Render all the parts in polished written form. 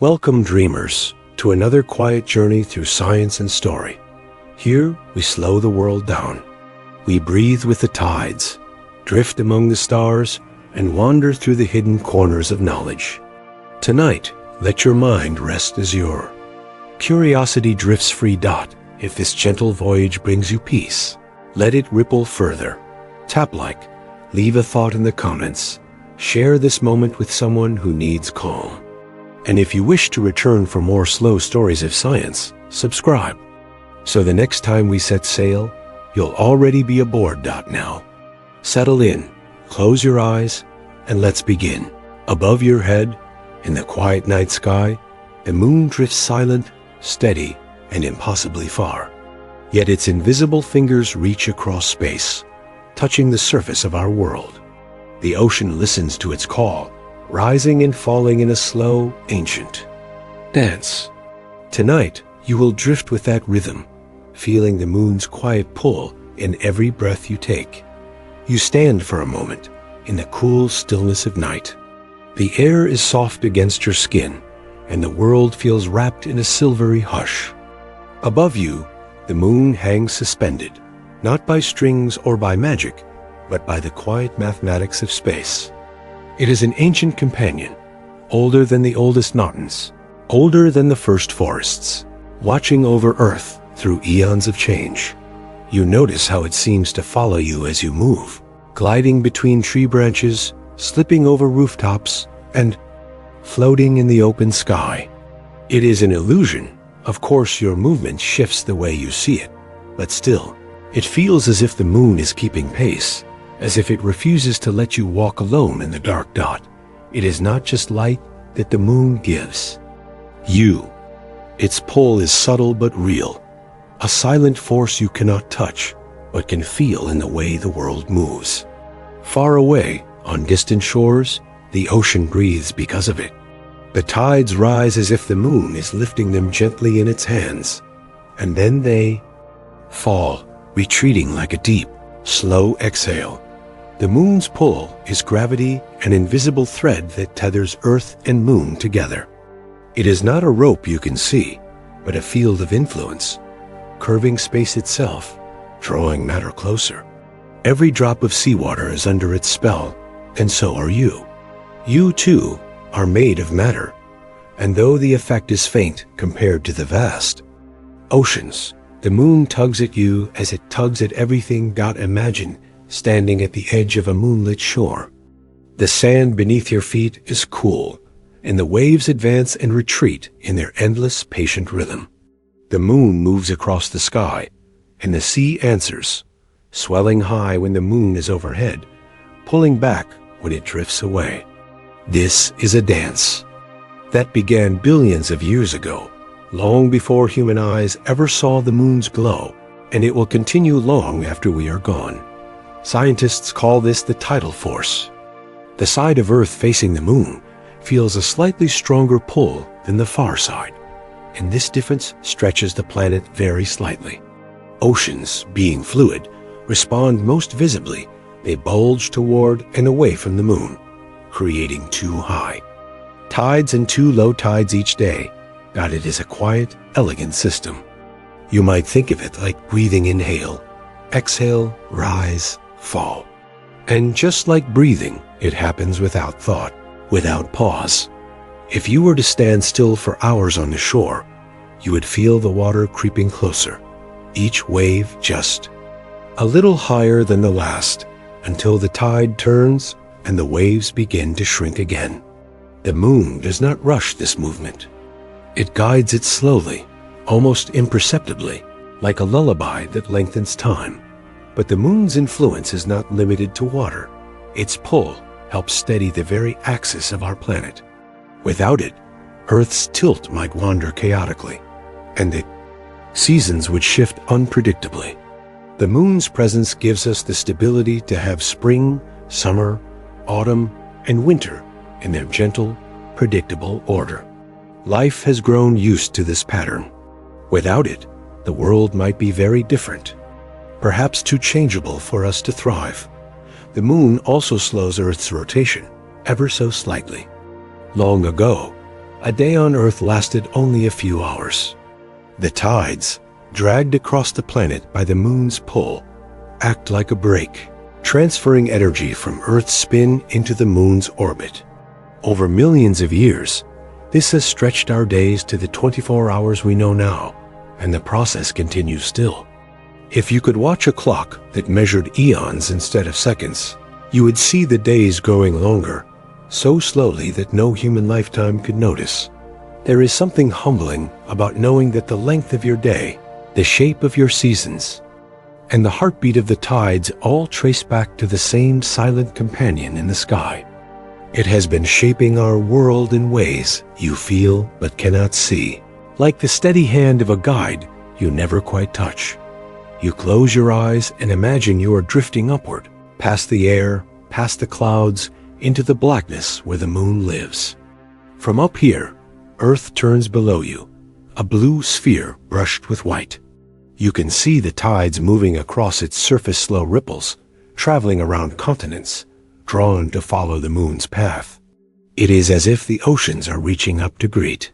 Welcome, dreamers, to another quiet journey through science and story. Here, we slow the world down. We breathe with the tides, drift among the stars, and wander through the hidden corners of knowledge. Tonight, let your mind rest azure. Curiosity drifts free. If this gentle voyage brings you peace, let it ripple further. Tap like, leave a thought in the comments. Share this moment with someone who needs calm. And if you wish to return for more slow stories of science, subscribe. So the next time we set sail, you'll already be aboard. Now, settle in, close your eyes, and let's begin. Above your head, in the quiet night sky, the moon drifts silent, steady, and impossibly far. Yet its invisible fingers reach across space, touching the surface of our world. The ocean listens to its call, rising and falling in a slow, ancient dance. Tonight, you will drift with that rhythm, feeling the moon's quiet pull in every breath you take. You stand for a moment in the cool stillness of night. The air is soft against your skin, and the world feels wrapped in a silvery hush. Above you, the moon hangs suspended, not by strings or by magic, but by the quiet mathematics of space. It is an ancient companion, older than the oldest mountains, older than the first forests, watching over Earth through eons of change. You notice how it seems to follow you as you move, gliding between tree branches, slipping over rooftops, and floating in the open sky. It is an illusion. Of course, your movement shifts the way you see it, but still, it feels as if the moon is keeping pace, as if it refuses to let you walk alone in the dark. It is not just light that the moon gives you. Its pull is subtle but real, a silent force you cannot touch, but can feel in the way the world moves. Far away, on distant shores, the ocean breathes because of it. The tides rise as if the moon is lifting them gently in its hands, and then they fall, retreating like a deep, slow exhale. The moon's pull is gravity, an invisible thread that tethers Earth and moon together. It is not a rope you can see, but a field of influence, curving space itself, drawing matter closer. Every drop of seawater is under its spell, and so are you. You, too, are made of matter, and though the effect is faint compared to the vast oceans, the moon tugs at you as it tugs at everything. Imagine standing at the edge of a moonlit shore. The sand beneath your feet is cool, and the waves advance and retreat in their endless, patient rhythm. The moon moves across the sky, and the sea answers, swelling high when the moon is overhead, pulling back when it drifts away. This is a dance that began billions of years ago, long before human eyes ever saw the moon's glow, and it will continue long after we are gone. Scientists call this the tidal force. The side of Earth facing the moon feels a slightly stronger pull than the far side, and this difference stretches the planet very slightly. Oceans, being fluid, respond most visibly. They bulge toward and away from the moon, creating two high tides and two low tides each day. It is a quiet, elegant system. You might think of it like breathing. Inhale, exhale, rise, fall. And just like breathing, it happens without thought, without pause. If you were to stand still for hours on the shore, you would feel the water creeping closer, each wave just a little higher than the last, until the tide turns and the waves begin to shrink again. The moon does not rush this movement. It guides it slowly, almost imperceptibly, like a lullaby that lengthens time. But the moon's influence is not limited to water. Its pull helps steady the very axis of our planet. Without it, Earth's tilt might wander chaotically, and the seasons would shift unpredictably. The moon's presence gives us the stability to have spring, summer, autumn, and winter in their gentle, predictable order. Life has grown used to this pattern. Without it, the world might be very different, perhaps too changeable for us to thrive. The moon also slows Earth's rotation, ever so slightly. Long ago, a day on Earth lasted only a few hours. The tides, dragged across the planet by the moon's pull, act like a brake, transferring energy from Earth's spin into the moon's orbit. Over millions of years, this has stretched our days to the 24 hours we know now, and the process continues still. If you could watch a clock that measured eons instead of seconds, you would see the days growing longer, so slowly that no human lifetime could notice. There is something humbling about knowing that the length of your day, the shape of your seasons, and the heartbeat of the tides all trace back to the same silent companion in the sky. It has been shaping our world in ways you feel but cannot see, like the steady hand of a guide you never quite touch. You close your eyes and imagine you are drifting upward, past the air, past the clouds, into the blackness where the moon lives. From up here, Earth turns below you, a blue sphere brushed with white. You can see the tides moving across its surface, slow ripples, traveling around continents, drawn to follow the moon's path. It is as if the oceans are reaching up to greet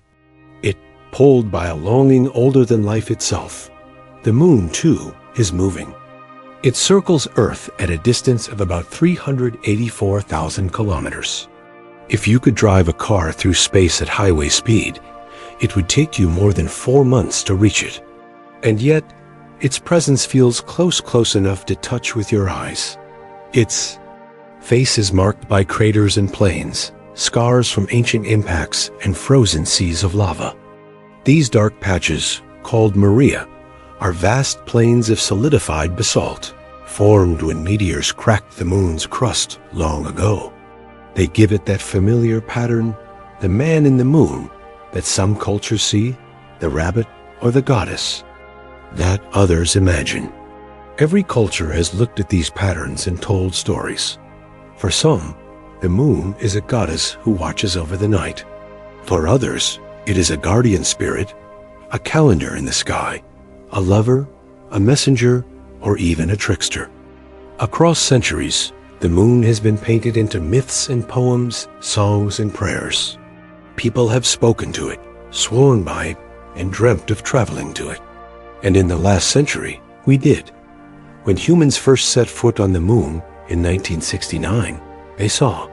it, pulled by a longing older than life itself. The moon, too, is moving. It circles Earth at a distance of about 384,000 kilometers. If you could drive a car through space at highway speed, it would take you more than 4 months to reach it. And yet, its presence feels close enough to touch with your eyes. Its face is marked by craters and plains, scars from ancient impacts and frozen seas of lava. These dark patches, called Maria, are vast plains of solidified basalt, formed when meteors cracked the moon's crust long ago. They give it that familiar pattern, the man in the moon, that some cultures see, the rabbit or the goddess, that others imagine. Every culture has looked at these patterns and told stories. For some, the moon is a goddess who watches over the night. For others, it is a guardian spirit, a calendar in the sky, a lover, a messenger, or even a trickster. Across centuries, the moon has been painted into myths and poems, songs and prayers. People have spoken to it, sworn by it, and dreamt of traveling to it. And in the last century, we did. When humans first set foot on the moon in 1969, they saw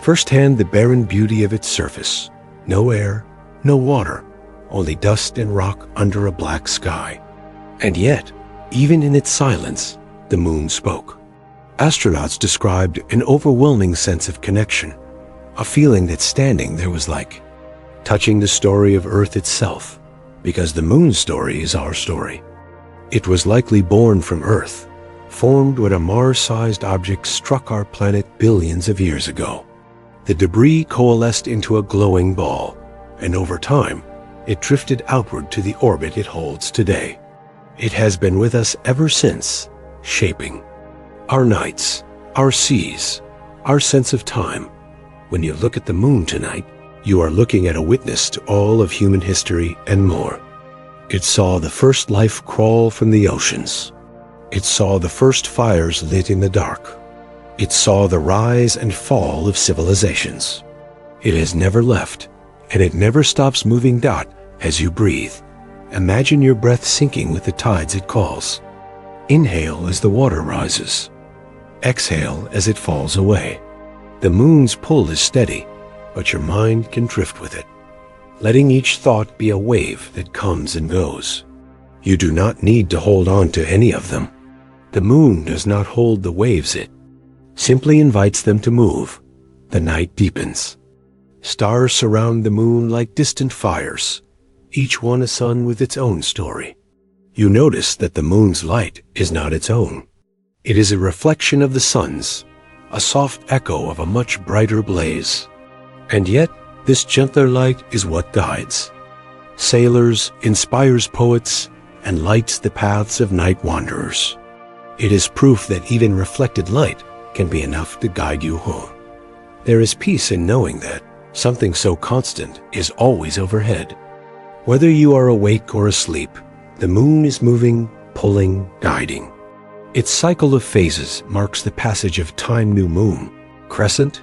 firsthand the barren beauty of its surface. No air, no water, only dust and rock under a black sky. And yet, even in its silence, the moon spoke. Astronauts described an overwhelming sense of connection, a feeling that standing there was like touching the story of Earth itself, because the moon's story is our story. It was likely born from Earth, formed when a Mars-sized object struck our planet billions of years ago. The debris coalesced into a glowing ball, and over time, it drifted outward to the orbit it holds today. It has been with us ever since, shaping our nights, our seas, our sense of time. When you look at the moon tonight, you are looking at a witness to all of human history and more. It saw the first life crawl from the oceans. It saw the first fires lit in the dark. It saw the rise and fall of civilizations. It has never left, and it never stops moving. As you breathe, imagine your breath sinking with the tides it calls. Inhale as the water rises. Exhale as it falls away. The moon's pull is steady, but your mind can drift with it, letting each thought be a wave that comes and goes. You do not need to hold on to any of them. The moon does not hold the waves, it simply invites them to move. The night deepens. Stars surround the moon like distant fires, each one a sun with its own story. You notice that the moon's light is not its own. It is a reflection of the sun's, a soft echo of a much brighter blaze. And yet, this gentler light is what guides sailors, inspires poets, and lights the paths of night wanderers. It is proof that even reflected light can be enough to guide you home. There is peace in knowing that something so constant is always overhead. Whether you are awake or asleep, the moon is moving, pulling, guiding. Its cycle of phases marks the passage of time. New moon, crescent,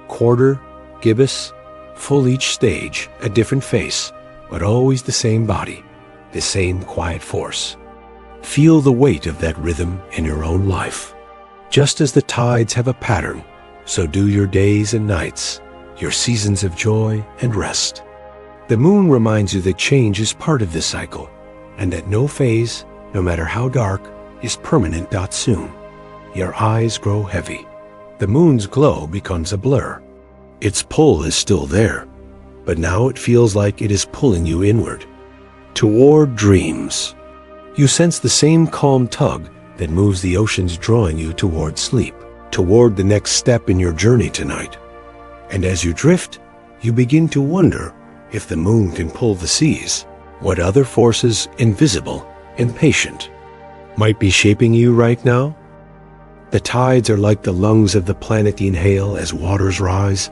quarter, gibbous, full each stage, a different face, but always the same body, the same quiet force. Feel the weight of that rhythm in your own life. Just as the tides have a pattern, so do your days and nights, your seasons of joy and rest. The moon reminds you that change is part of this cycle, and that no phase, no matter how dark, is permanent. Soon, your eyes grow heavy. The moon's glow becomes a blur. Its pull is still there, but now it feels like it is pulling you inward, toward dreams. You sense the same calm tug that moves the oceans, drawing you toward sleep, toward the next step in your journey tonight. And as you drift, you begin to wonder if the moon can pull the seas. What other forces, invisible and patient, might be shaping you right now? The tides are like the lungs of the planet. Inhale as waters rise,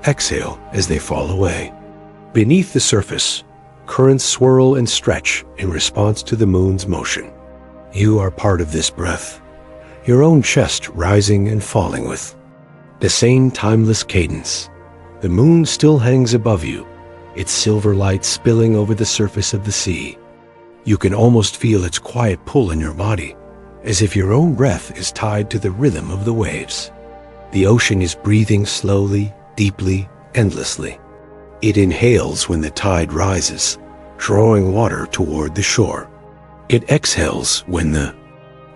exhale as they fall away. Beneath the surface, currents swirl and stretch in response to the moon's motion. You are part of this breath, your own chest rising and falling with the same timeless cadence. The moon still hangs above you, its silver light spilling over the surface of the sea. You can almost feel its quiet pull in your body, as if your own breath is tied to the rhythm of the waves. The ocean is breathing slowly, deeply, endlessly. It inhales when the tide rises, drawing water toward the shore. It exhales when the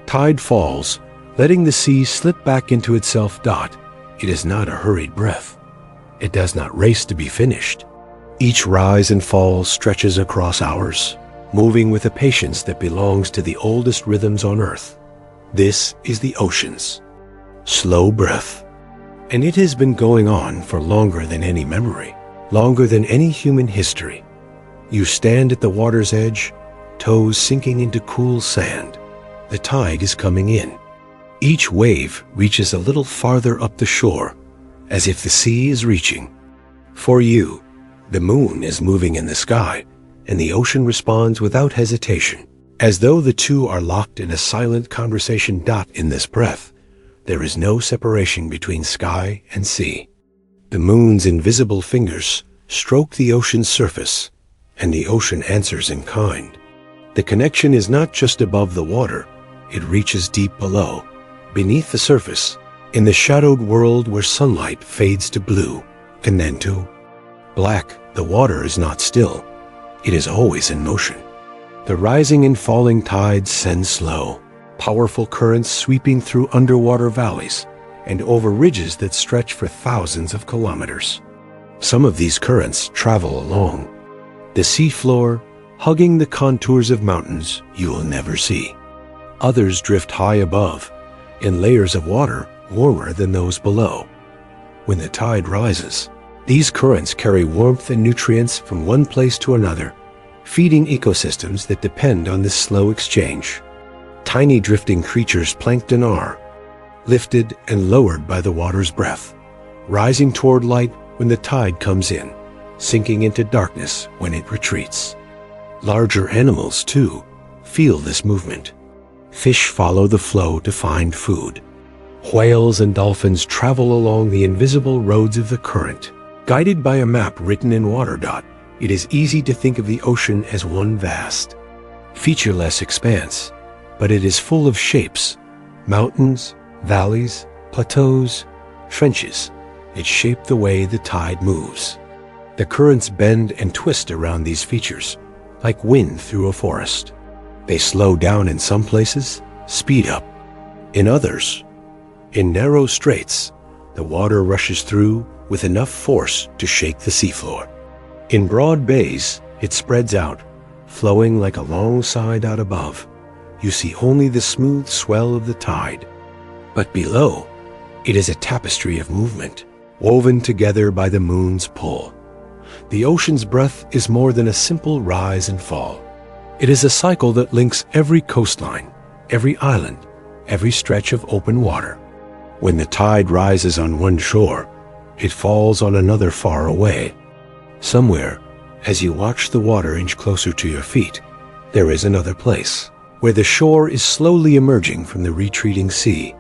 tide falls, letting the sea slip back into itself. It is not a hurried breath. It does not race to be finished. Each rise and fall stretches across hours, moving with a patience that belongs to the oldest rhythms on earth. This is the ocean's slow breath, and it has been going on for longer than any memory, longer than any human history. You stand at the water's edge, toes sinking into cool sand. The tide is coming in. Each wave reaches a little farther up the shore, as if the sea is reaching. For you, the moon is moving in the sky, and the ocean responds without hesitation, as though the two are locked in a silent conversation. In this breath, there is no separation between sky and sea. The moon's invisible fingers stroke the ocean's surface, and the ocean answers in kind. The connection is not just above the water, it reaches deep below, beneath the surface, in the shadowed world where sunlight fades to blue and then to black. The water is not still, it is always in motion. The rising and falling tides send slow, powerful currents sweeping through underwater valleys and over ridges that stretch for thousands of kilometers. Some of these currents travel along the seafloor, hugging the contours of mountains you will never see. Others drift high above, in layers of water warmer than those below. When the tide rises, these currents carry warmth and nutrients from one place to another, feeding ecosystems that depend on this slow exchange. Tiny drifting creatures, plankton, are lifted and lowered by the water's breath, rising toward light when the tide comes in, sinking into darkness when it retreats. Larger animals, too, feel this movement. Fish follow the flow to find food. Whales and dolphins travel along the invisible roads of the current. Guided by a map written in water. It is easy to think of the ocean as one vast, featureless expanse, but it is full of shapes: mountains, valleys, plateaus, trenches. It shapes the way the tide moves. The currents bend and twist around these features, like wind through a forest. They slow down in some places, speed up in others. In narrow straits, the water rushes through with enough force to shake the seafloor. In broad bays, it spreads out, flowing like a long side out above. You see only the smooth swell of the tide. But below, it is a tapestry of movement, woven together by the moon's pull. The ocean's breath is more than a simple rise and fall. It is a cycle that links every coastline, every island, every stretch of open water. When the tide rises on one shore, it falls on another far away. Somewhere, as you watch the water inch closer to your feet, there is another place, where the shore is slowly emerging from the retreating sea.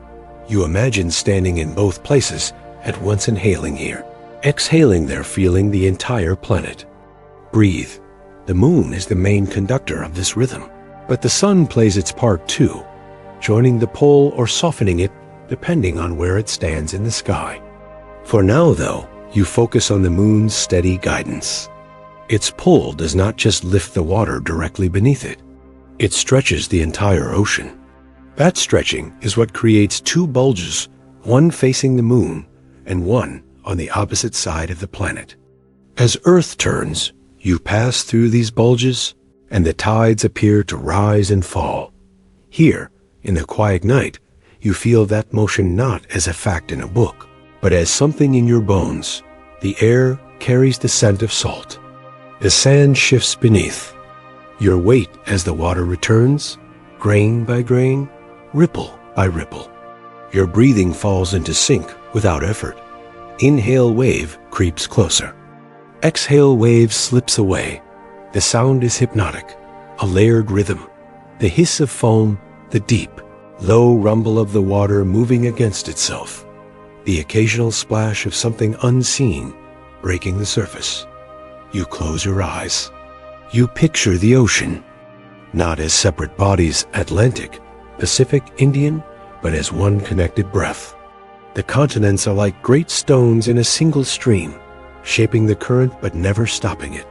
You imagine standing in both places at once, inhaling here, exhaling there, feeling the entire planet. Breathe. The moon is the main conductor of this rhythm, but the sun plays its part too, joining the pole or softening it depending on where it stands in the sky. For now, though, you focus on the moon's steady guidance. Its pull does not just lift the water directly beneath it. It stretches the entire ocean. That stretching is what creates two bulges, one facing the moon and one on the opposite side of the planet. As Earth turns, you pass through these bulges, and the tides appear to rise and fall. Here, in the quiet night, you feel that motion not as a fact in a book, but as something in your bones. The air carries the scent of salt. The sand shifts beneath. Your weight as the water returns, grain by grain, ripple by ripple. Your breathing falls into sync without effort. Inhale wave creeps closer. Exhale wave slips away. The sound is hypnotic, a layered rhythm. The hiss of foam, the deep, low rumble of the water moving against itself. The occasional splash of something unseen breaking the surface. You close your eyes. You picture the ocean, not as separate bodies, Atlantic, Pacific, Indian, but as one connected breath. The continents are like great stones in a single stream, shaping the current but never stopping it.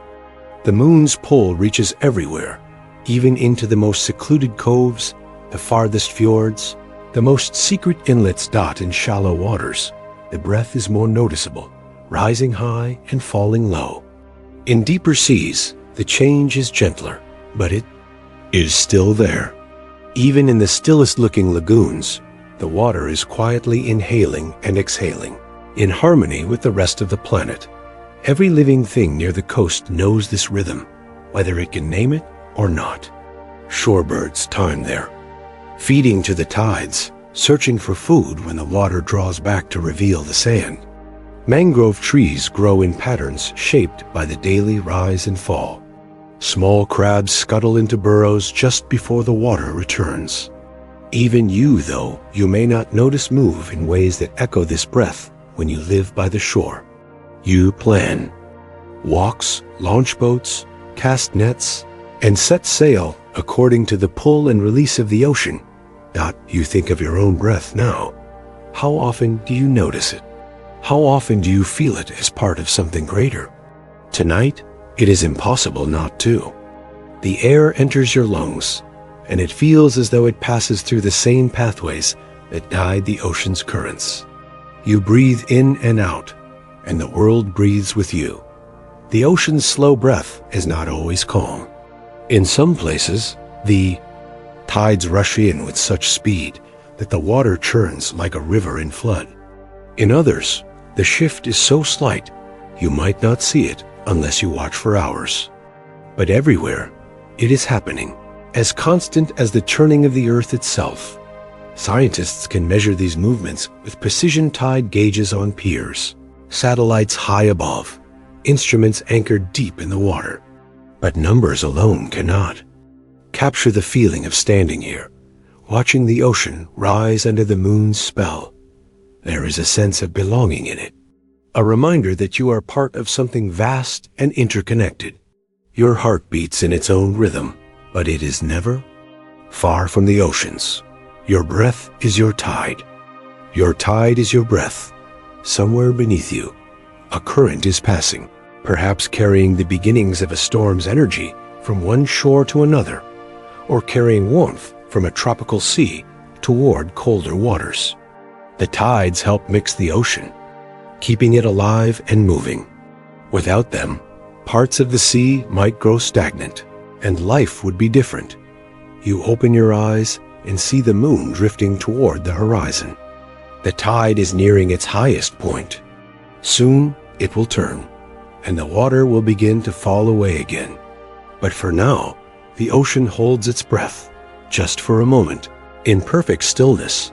The moon's pull reaches everywhere, even into the most secluded coves, the farthest fjords, the most secret inlets dot in shallow waters. The breath is more noticeable, rising high and falling low. In deeper seas, the change is gentler, but it is still there. Even in the stillest-looking lagoons, the water is quietly inhaling and exhaling, in harmony with the rest of the planet. Every living thing near the coast knows this rhythm, whether it can name it or not. Shorebirds time there, feeding to the tides, searching for food when the water draws back to reveal the sand. Mangrove trees grow in patterns shaped by the daily rise and fall. Small crabs scuttle into burrows just before the water returns. Even you, though, you may not notice, move in ways that echo this breath when you live by the shore. You plan. Walks, launch boats, cast nets, and set sail according to the pull and release of the ocean. You think of your own breath now. How often do you notice it? How often do you feel it as part of something greater? Tonight, it is impossible not to. The air enters your lungs, and it feels as though it passes through the same pathways that guide the ocean's currents. You breathe in and out, and the world breathes with you. The ocean's slow breath is not always calm. In some places, the tides rush in with such speed that the water churns like a river in flood. In others, the shift is so slight you might not see it unless you watch for hours. But everywhere, it is happening, as constant as the turning of the earth itself. Scientists can measure these movements with precision tide gauges on piers, satellites high above, instruments anchored deep in the water. But numbers alone cannot capture the feeling of standing here, watching the ocean rise under the moon's spell. There is a sense of belonging in it, a reminder that you are part of something vast and interconnected. Your heart beats in its own rhythm, but it is never far from the oceans. Your breath is your tide. Your tide is your breath. Somewhere beneath you, a current is passing, perhaps carrying the beginnings of a storm's energy from one shore to another, or carrying warmth from a tropical sea toward colder waters. The tides help mix the ocean, keeping it alive and moving. Without them, parts of the sea might grow stagnant, and life would be different. You open your eyes and see the moon drifting toward the horizon. The tide is nearing its highest point. Soon it will turn, and the water will begin to fall away again. But for now, the ocean holds its breath, just for a moment, in perfect stillness.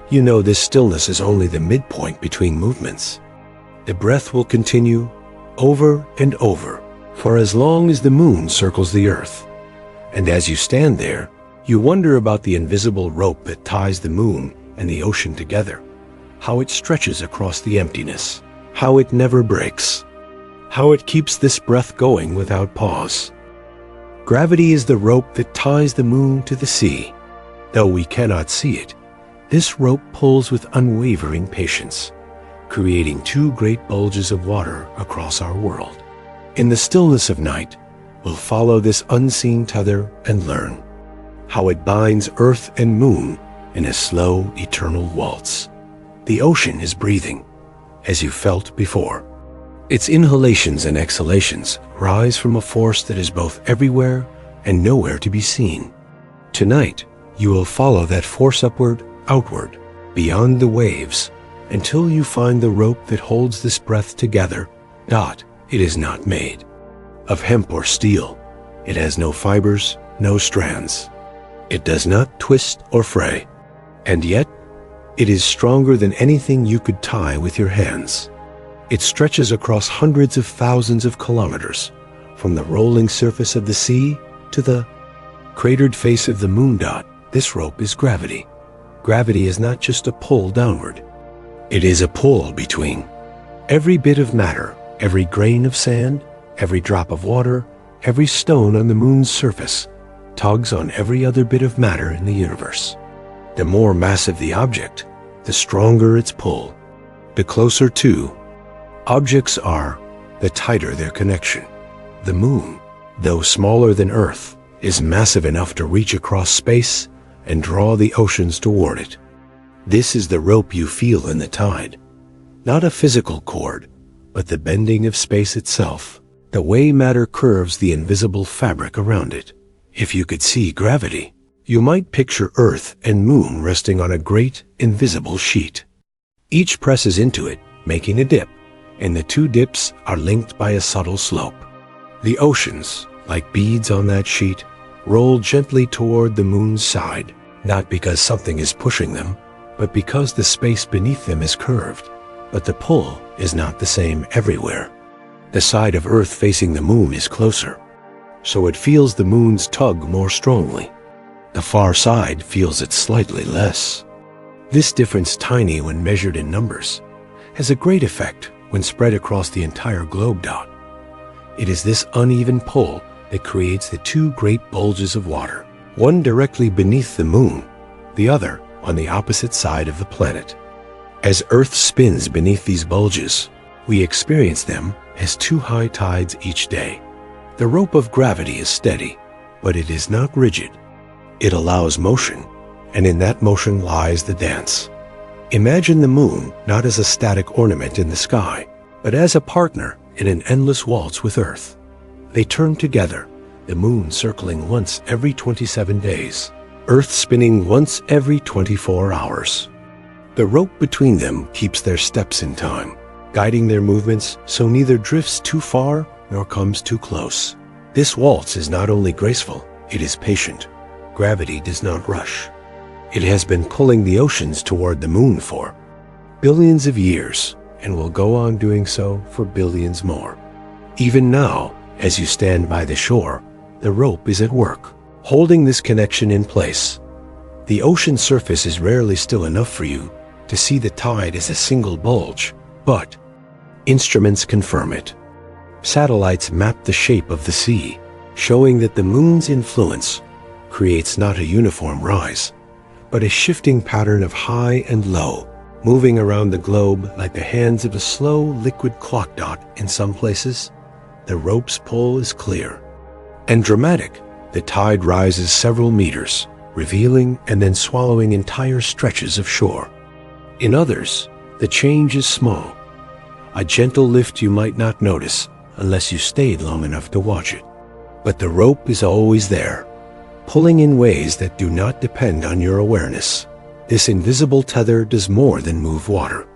You know this stillness is only the midpoint between movements. The breath will continue over and over for as long as the moon circles the earth. And as you stand there, you wonder about the invisible rope that ties the moon and the ocean together, how it stretches across the emptiness, how it never breaks, how it keeps this breath going without pause. Gravity is the rope that ties the moon to the sea. Though we cannot see it, this rope pulls with unwavering patience, creating two great bulges of water across our world. In the stillness of night, we'll follow this unseen tether and learn how it binds Earth and Moon in a slow, eternal waltz. The ocean is breathing, as you felt before. Its inhalations and exhalations rise from a force that is both everywhere and nowhere to be seen. Tonight, you will follow that force upward, outward, beyond the waves, until you find the rope that holds this breath together. It is not made of hemp or steel. It has no fibers, no strands. It does not twist or fray. And yet, it is stronger than anything you could tie with your hands. It stretches across hundreds of thousands of kilometers, from the rolling surface of the sea to the cratered face of the moon. This rope is gravity. Gravity is not just a pull downward. It is a pull between. Every bit of matter, every grain of sand, every drop of water, every stone on the moon's surface tugs on every other bit of matter in the universe. The more massive the object, the stronger its pull. The closer to objects are, the tighter their connection. The moon, though smaller than Earth, is massive enough to reach across space and draw the oceans toward it. This is the rope you feel in the tide. Not a physical cord, but the bending of space itself, the way matter curves the invisible fabric around it. If you could see gravity, you might picture Earth and Moon resting on a great, invisible sheet. Each presses into it, making a dip, and the two dips are linked by a subtle slope. The oceans, like beads on that sheet, roll gently toward the moon's side, not because something is pushing them, but because the space beneath them is curved. But the pull is not the same everywhere. The side of Earth facing the moon is closer, so it feels the moon's tug more strongly. The far side feels it slightly less. This difference, tiny when measured in numbers, has a great effect when spread across the entire globe. It is this uneven pull that creates the two great bulges of water, one directly beneath the moon, the other on the opposite side of the planet. As Earth spins beneath these bulges, we experience them as two high tides each day. The rope of gravity is steady, but it is not rigid. It allows motion, and in that motion lies the dance. Imagine the moon not as a static ornament in the sky, but as a partner in an endless waltz with Earth. They turn together, the moon circling once every 27 days, Earth spinning once every 24 hours. The rope between them keeps their steps in time, guiding their movements so neither drifts too far nor comes too close. This waltz is not only graceful, it is patient. Gravity does not rush. It has been pulling the oceans toward the moon for billions of years, and will go on doing so for billions more. Even now, as you stand by the shore, the rope is at work, holding this connection in place. The ocean surface is rarely still enough for you to see the tide as a single bulge, but instruments confirm it. Satellites map the shape of the sea, showing that the moon's influence creates not a uniform rise, but a shifting pattern of high and low, moving around the globe like the hands of a slow liquid clock. In some places, the rope's pull is clear and dramatic. The tide rises several meters, revealing and then swallowing entire stretches of shore. In others, the change is small, a gentle lift you might not notice unless you stayed long enough to watch it. But the rope is always there, pulling in ways that do not depend on your awareness. This invisible tether does more than move water.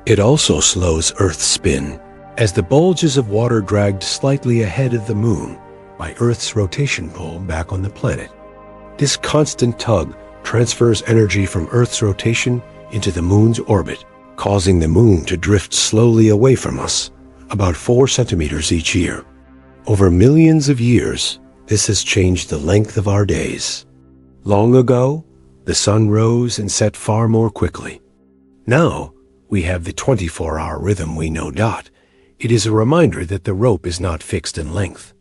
It also slows Earth's spin, as the bulges of water dragged slightly ahead of the moon by Earth's rotation pull back on the planet. This constant tug transfers energy from Earth's rotation into the moon's orbit, causing the moon to drift slowly away from us, about 4 centimeters each year. Over millions of years, this has changed the length of our days. Long ago, the sun rose and set far more quickly. Now, we have the 24-hour rhythm we know. It is a reminder that the rope is not fixed in length.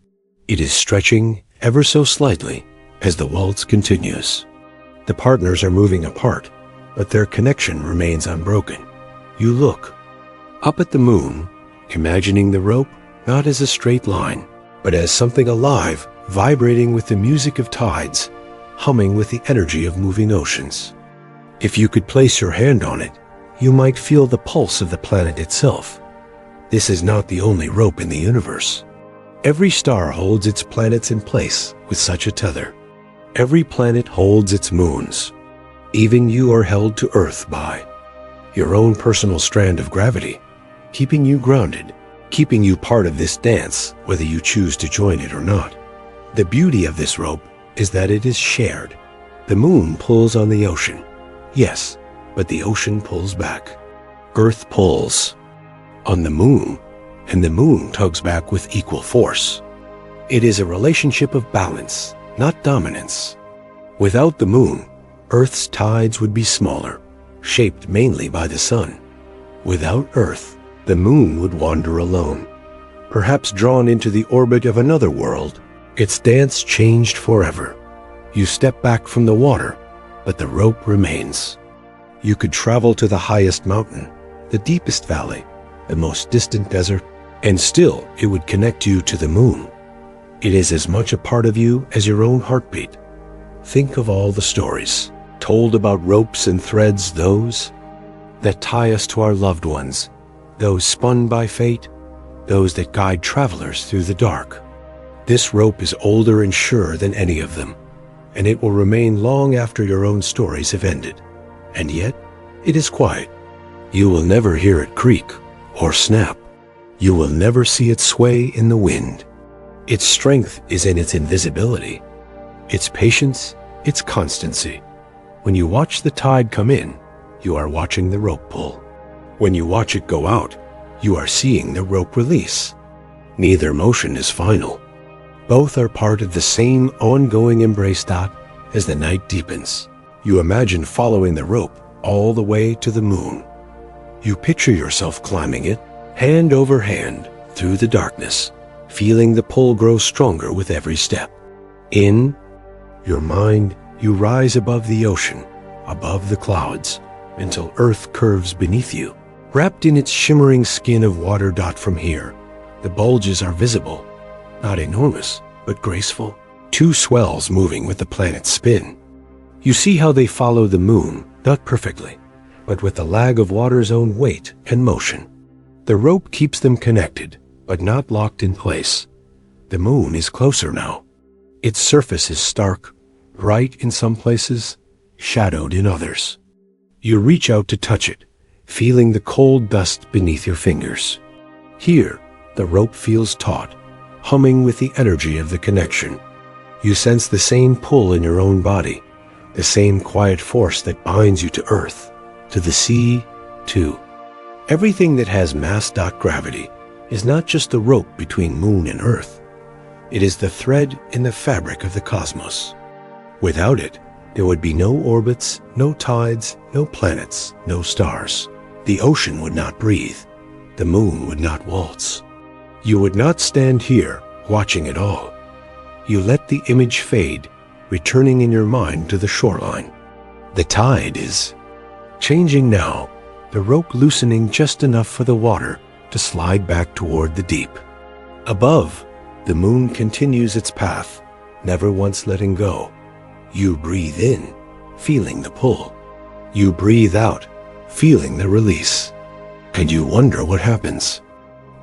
It is stretching ever so slightly as the waltz continues. The partners are moving apart, but their connection remains unbroken. You look up at the moon, imagining the rope not as a straight line, but as something alive, vibrating with the music of tides, humming with the energy of moving oceans. If you could place your hand on it, you might feel the pulse of the planet itself. This is not the only rope in the universe. Every star holds its planets in place with such a tether. Every planet holds its moons. Even you are held to Earth by your own personal strand of gravity, keeping you grounded, keeping you part of this dance, whether you choose to join it or not. The beauty of this rope is that it is shared. The moon pulls on the ocean, yes, but the ocean pulls back. Earth pulls on the moon, and the moon tugs back with equal force. It is a relationship of balance, not dominance. Without the moon, Earth's tides would be smaller, shaped mainly by the sun. Without Earth, the moon would wander alone, perhaps drawn into the orbit of another world. Its dance changed forever. You step back from the water, but the rope remains. You could travel to the highest mountain, the deepest valley, the most distant desert, and still it would connect you to the moon. It is as much a part of you as your own heartbeat. Think of all the stories told about ropes and threads, those that tie us to our loved ones, those spun by fate, those that guide travelers through the dark. This rope is older and surer than any of them, and it will remain long after your own stories have ended. And yet, it is quiet. You will never hear it creak or snap. You will never see it sway in the wind. Its strength is in its invisibility, its patience, its constancy. When you watch the tide come in, you are watching the rope pull. When you watch it go out, you are seeing the rope release. Neither motion is final. Both are part of the same ongoing embrace. As the night deepens, you imagine following the rope all the way to the moon. You picture yourself climbing it, hand over hand, through the darkness, feeling the pull grow stronger with every step. In your mind, you rise above the ocean, above the clouds, until Earth curves beneath you, wrapped in its shimmering skin of water. From here, the bulges are visible, not enormous, but graceful. Two swells moving with the planet's spin. You see how they follow the moon, not perfectly, but with the lag of water's own weight and motion. The rope keeps them connected, but not locked in place. The moon is closer now. Its surface is stark, bright in some places, shadowed in others. You reach out to touch it, feeling the cold dust beneath your fingers. Here, the rope feels taut, humming with the energy of the connection. You sense the same pull in your own body, the same quiet force that binds you to Earth, to the sea, too. Everything that has mass. Gravity is not just the rope between moon and Earth. It is the thread in the fabric of the cosmos. Without it, there would be no orbits, no tides, no planets, no stars. The ocean would not breathe. The moon would not waltz. You would not stand here, watching it all. You let the image fade, returning in your mind to the shoreline. The tide is changing now, the rope loosening just enough for the water to slide back toward the deep. Above, the moon continues its path, never once letting go. You breathe in, feeling the pull. You breathe out, feeling the release. And you wonder what happens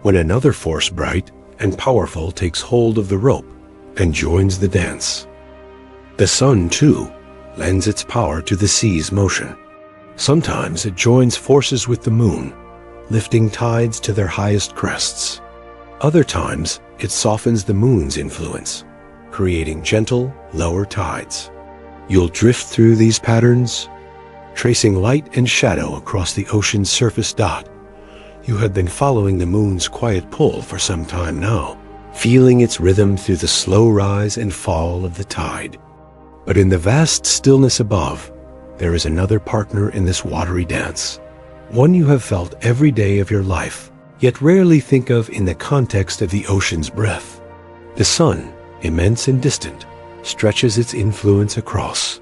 when another force, bright and powerful, takes hold of the rope and joins the dance. The sun, too, lends its power to the sea's motion. Sometimes it joins forces with the moon, lifting tides to their highest crests. Other times, it softens the moon's influence, creating gentle, lower tides. You'll drift through these patterns, tracing light and shadow across the ocean's surface. You have been following the moon's quiet pull for some time now, feeling its rhythm through the slow rise and fall of the tide. But in the vast stillness above, there is another partner in this watery dance. one you have felt every day of your life, yet rarely think of in the context of the ocean's breath. The sun, immense and distant, stretches its influence across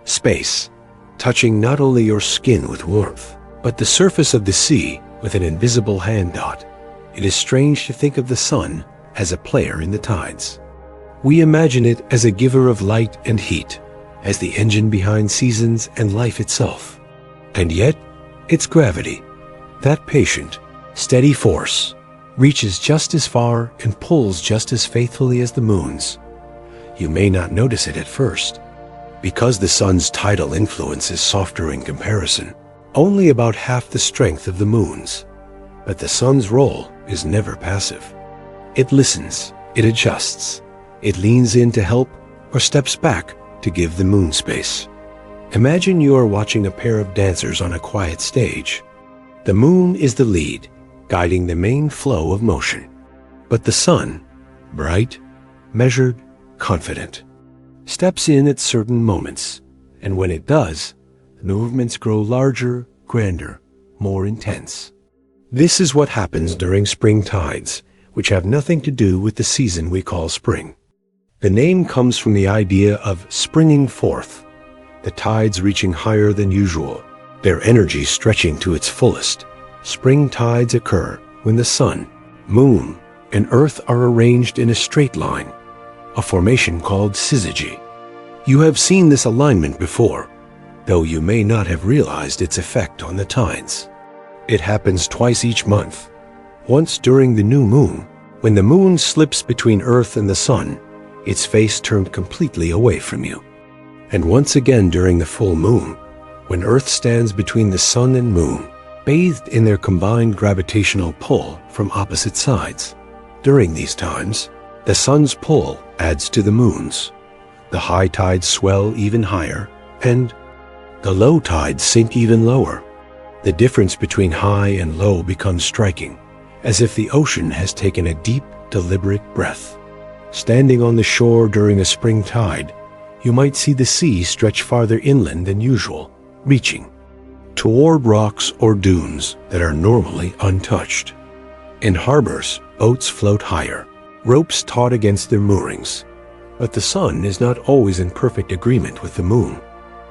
space, touching not only your skin with warmth, but the surface of the sea with an invisible hand dot. It is strange to think of the sun as a player in the tides. We imagine it as a giver of light and heat, as the engine behind seasons and life itself. And yet, its gravity, that patient, steady force, reaches just as far and pulls just as faithfully as the moon's. You may not notice it at first, because the sun's tidal influence is softer in comparison, only about half the strength of the moon's. But the sun's role is never passive. It listens, it adjusts, it leans in to help or steps back to give the moon space. Imagine you are watching a pair of dancers on a quiet stage. The moon is the lead, guiding the main flow of motion. But the sun, bright, measured, confident, steps in at certain moments, and when it does, the movements grow larger, grander, more intense. This is what happens during spring tides, which have nothing to do with the season we call spring. The name comes from the idea of springing forth, the tides reaching higher than usual, their energy stretching to its fullest. Spring tides occur when the sun, moon, and earth are arranged in a straight line, a formation called syzygy. You have seen this alignment before, though you may not have realized its effect on the tides. It happens twice each month, once during the new moon, when the moon slips between earth and the sun, its face turned completely away from you, and once again during the full moon, when earth stands between the sun and moon, bathed in their combined gravitational pull from opposite sides. During these times, the sun's pull adds to the moon's. The high tides swell even higher, and the low tides sink even lower. The difference between high and low becomes striking, as if the ocean has taken a deep, deliberate breath. Standing on the shore during a spring tide, you might see the sea stretch farther inland than usual, reaching toward rocks or dunes that are normally untouched. In harbors, boats float higher, ropes taut against their moorings. But the sun is not always in perfect agreement with the moon.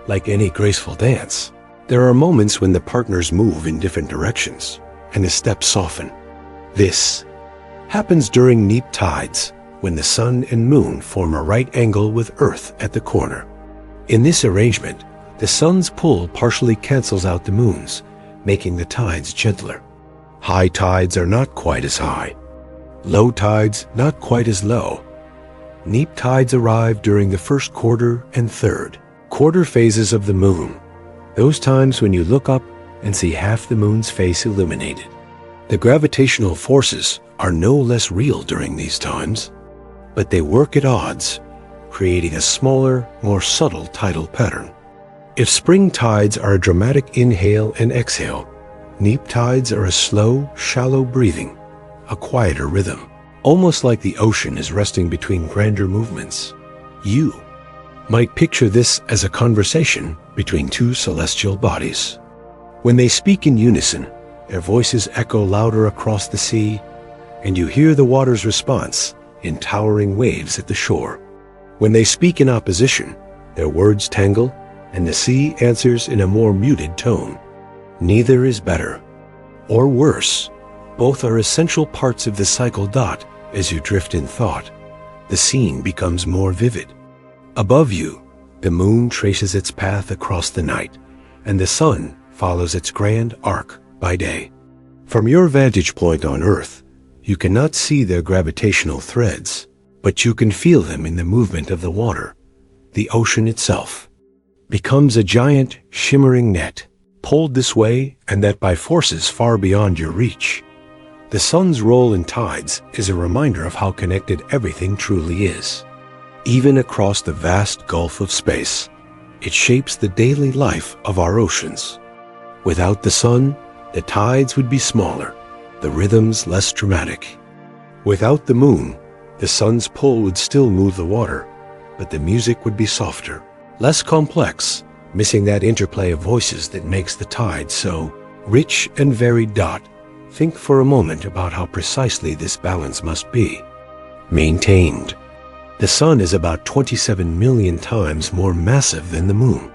Like any graceful dance, there are moments when the partners move in different directions, and the steps soften. This happens during neap tides, when the sun and moon form a right angle with Earth at the corner. In this arrangement, the sun's pull partially cancels out the moon's, making the tides gentler. High tides are not quite as high. Low tides not quite as low. Neap tides arrive during the first quarter and third quarter phases of the moon, those times when you look up and see half the moon's face illuminated. The gravitational forces are no less real during these times, but they work at odds, creating a smaller, more subtle tidal pattern. If spring tides are a dramatic inhale and exhale, neap tides are a slow, shallow breathing, a quieter rhythm, almost like the ocean is resting between grander movements. You might picture this as a conversation between two celestial bodies. When they speak in unison, their voices echo louder across the sea, and you hear the water's response in towering waves at the shore. When they speak in opposition, their words tangle, and the sea answers in a more muted tone. Neither is better or worse. Both are essential parts of the cycle dot. As you drift in thought, the scene becomes more vivid. Above you, the moon traces its path across the night, and the sun follows its grand arc by day. From your vantage point on Earth, you cannot see their gravitational threads, but you can feel them in the movement of the water. The ocean itself becomes a giant, shimmering net, pulled this way and that by forces far beyond your reach. The sun's role in tides is a reminder of how connected everything truly is. Even across the vast gulf of space, it shapes the daily life of our oceans. Without the sun, the tides would be smaller, the rhythms less dramatic. Without the moon, the sun's pull would still move the water, but the music would be softer, less complex, missing that interplay of voices that makes the tide so Rich and varied dot, think for a moment about how precisely this balance must be maintained. The sun is about 27 million times more massive than the moon.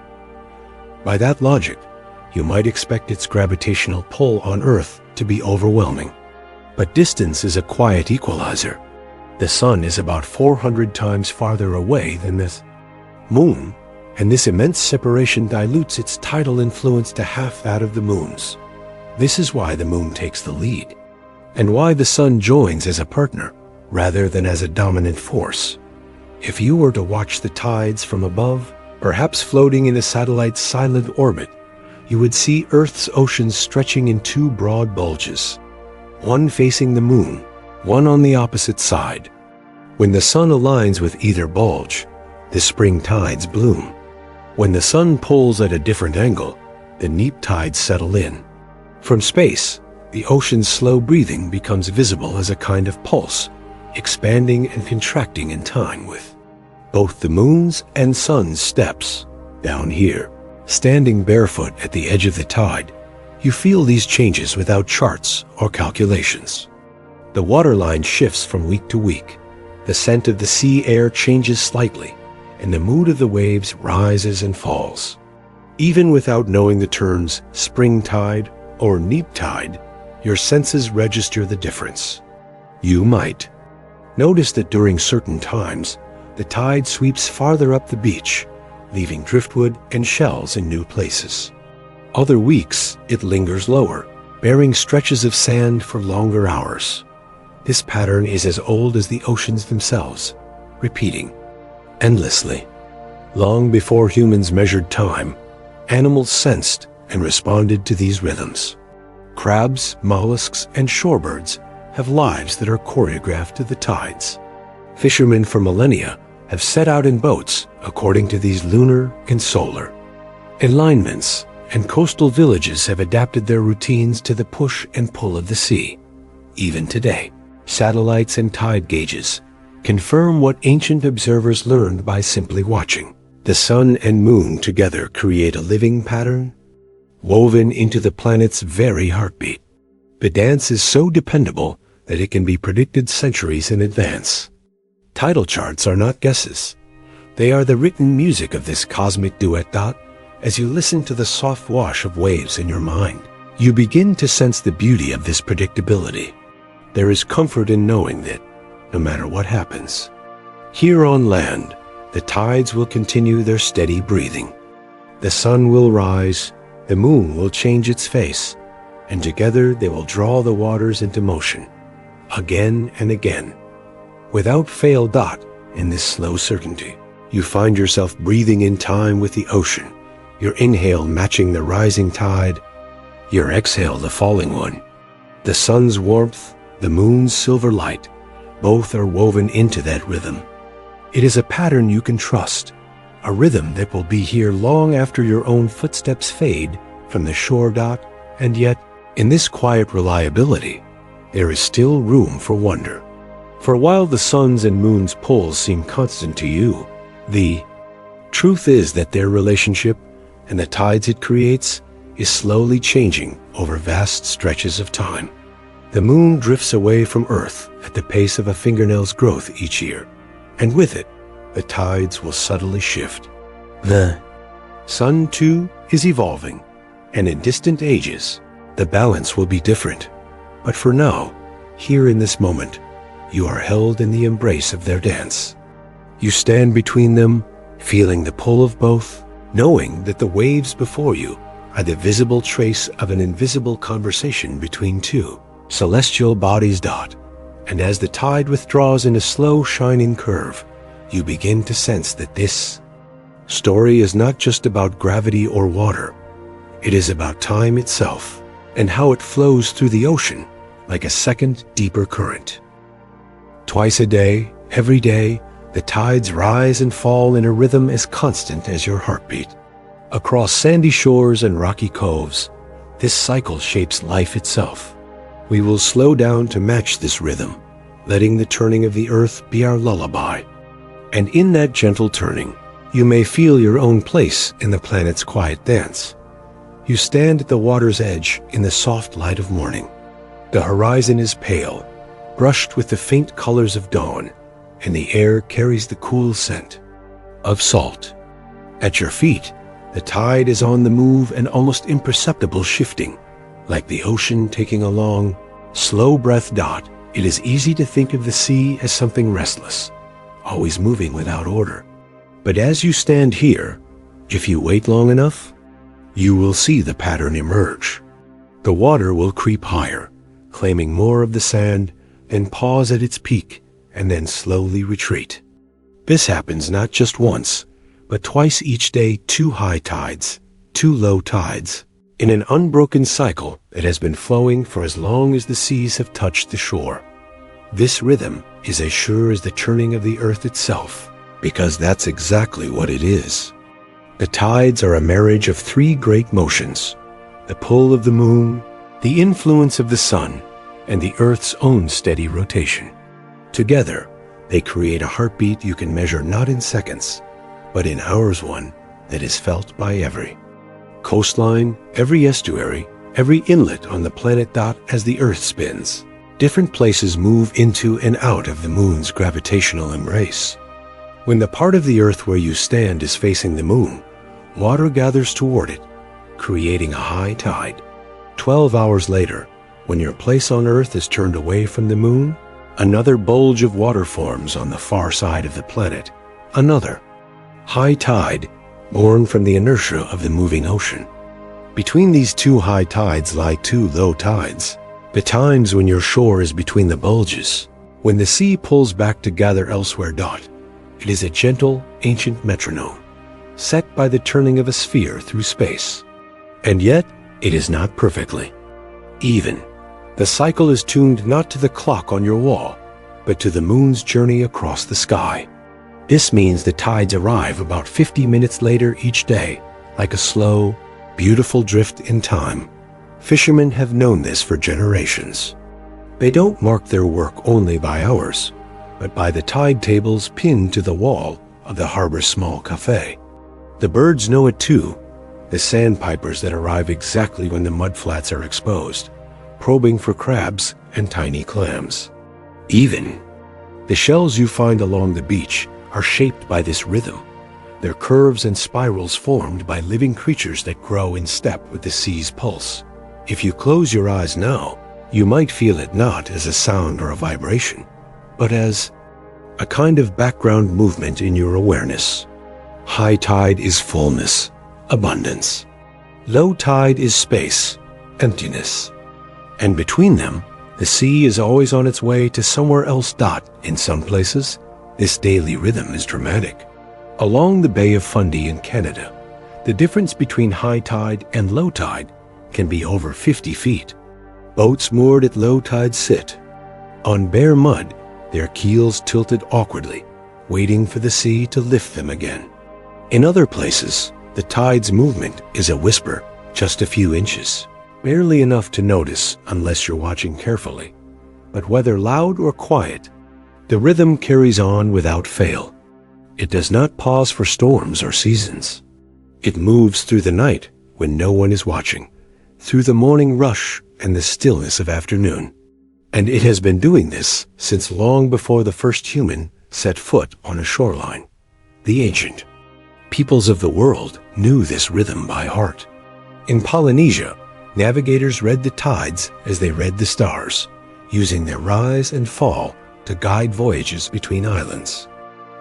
By that logic, you might expect its gravitational pull on Earth to be overwhelming. But distance is a quiet equalizer. The sun is about 400 times farther away than the moon, and this immense separation dilutes its tidal influence to half that of the moon's. This is why the moon takes the lead, and why the sun joins as a partner rather than as a dominant force. If you were to watch the tides from above, perhaps floating in a satellite's silent orbit, you would see Earth's oceans stretching in two broad bulges, one facing the moon, one on the opposite side. When the sun aligns with either bulge, the spring tides bloom. When the sun pulls at a different angle, the neap tides settle in. From space, the ocean's slow breathing becomes visible as a kind of pulse, expanding and contracting in time with both the moon's and sun's steps. Down here, standing barefoot at the edge of the tide, you feel these changes without charts or calculations. The waterline shifts from week to week, the scent of the sea air changes slightly, and the mood of the waves rises and falls. Even without knowing the terms spring tide or neap tide, your senses register the difference. You might notice that during certain times, the tide sweeps farther up the beach, leaving driftwood and shells in new places. Other weeks, it lingers lower, bearing stretches of sand for longer hours. This pattern is as old as the oceans themselves, repeating endlessly. Long before humans measured time, animals sensed and responded to these rhythms. Crabs, mollusks, and shorebirds have lives that are choreographed to the tides. Fishermen for millennia have set out in boats according to these lunar and solar alignments, and coastal villages have adapted their routines to the push and pull of the sea. Even today, satellites and tide gauges confirm what ancient observers learned by simply watching. The sun and moon together create a living pattern, woven into the planet's very heartbeat. The dance is so dependable that it can be predicted centuries in advance. Tidal charts are not guesses. They are the written music of this cosmic duet. As you listen to the soft wash of waves in your mind, you begin to sense the beauty of this predictability. There is comfort in knowing that, no matter what happens, here on land, the tides will continue their steady breathing. The sun will rise, the moon will change its face, and together they will draw the waters into motion, again and again. Without fail. In this slow certainty, you find yourself breathing in time with the ocean, your inhale matching the rising tide, your exhale the falling one. The sun's warmth, the moon's silver light, both are woven into that rhythm. It is a pattern you can trust, a rhythm that will be here long after your own footsteps fade from the shore. And yet, in this quiet reliability, there is still room for wonder. For while the sun's and moon's pulls seem constant to you, the truth is that their relationship and the tides it creates is slowly changing over vast stretches of time. The moon drifts away from Earth at the pace of a fingernail's growth each year, and with it, the tides will subtly shift. The sun, too, is evolving, and in distant ages, the balance will be different. But for now, here in this moment, you are held in the embrace of their dance. You stand between them, feeling the pull of both, knowing that the waves before you are the visible trace of an invisible conversation between two celestial bodies. And as the tide withdraws in a slow shining curve, you begin to sense that this story is not just about gravity or water. It is about time itself and how it flows through the ocean like a second, deeper current. Twice a day, every day, the tides rise and fall in a rhythm as constant as your heartbeat. Across sandy shores and rocky coves, this cycle shapes life itself. We will slow down to match this rhythm, letting the turning of the earth be our lullaby. And in that gentle turning, you may feel your own place in the planet's quiet dance. You stand at the water's edge in the soft light of morning. The horizon is pale, brushed with the faint colors of dawn, and the air carries the cool scent of salt. At your feet, the tide is on the move and almost imperceptible shifting, like the ocean taking a long, slow breath. It is easy to think of the sea as something restless, always moving without order. But as you stand here, if you wait long enough, you will see the pattern emerge. The water will creep higher, claiming more of the sand, then pause at its peak, and then slowly retreat. This happens not just once, but twice each day. 2 high tides, 2 low tides, in an unbroken cycle that has been flowing for as long as the seas have touched the shore. This rhythm is as sure as the turning of the earth itself, because that's exactly what it is. The tides are a marriage of 3 great motions: the pull of the moon, the influence of the sun, and the earth's own steady rotation. Together, they create a heartbeat you can measure not in seconds, but in hours, one that is felt by every coastline, every estuary, every inlet on the planet. As the earth spins, different places move into and out of the moon's gravitational embrace. When the part of the earth where you stand is facing the moon, water gathers toward it, creating a high tide. 12 hours later, when your place on earth is turned away from the moon, another bulge of water forms on the far side of the planet. Another high tide, born from the inertia of the moving ocean. Between these 2 high tides lie 2 low tides, the times when your shore is between the bulges, when the sea pulls back to gather elsewhere. It is a gentle, ancient metronome, set by the turning of a sphere through space. And yet, it is not perfectly even. The cycle is tuned not to the clock on your wall, but to the moon's journey across the sky. This means the tides arrive about 50 minutes later each day, like a slow, beautiful drift in time. Fishermen have known this for generations. They don't mark their work only by hours, but by the tide tables pinned to the wall of the harbor's small cafe. The birds know it too, the sandpipers that arrive exactly when the mudflats are exposed, probing for crabs and tiny clams. Even the shells you find along the beach are shaped by this rhythm, their curves and spirals formed by living creatures that grow in step with the sea's pulse. If you close your eyes now, you might feel it not as a sound or a vibration, but as a kind of background movement in your awareness. High tide is fullness, abundance. Low tide is space, emptiness. And between them, the sea is always on its way to somewhere else. In some places, this daily rhythm is dramatic. Along the Bay of Fundy in Canada, the difference between high tide and low tide can be over 50 feet. Boats moored at low tide sit on bare mud, their keels tilted awkwardly, waiting for the sea to lift them again. In other places, the tide's movement is a whisper, just a few inches, barely enough to notice unless you're watching carefully. But whether loud or quiet, the rhythm carries on without fail. It does not pause for storms or seasons. It moves through the night when no one is watching, through the morning rush and the stillness of afternoon. And it has been doing this since long before the first human set foot on a shoreline. The ancient peoples of the world knew this rhythm by heart. In Polynesia, navigators read the tides as they read the stars, using their rise and fall to guide voyages between islands.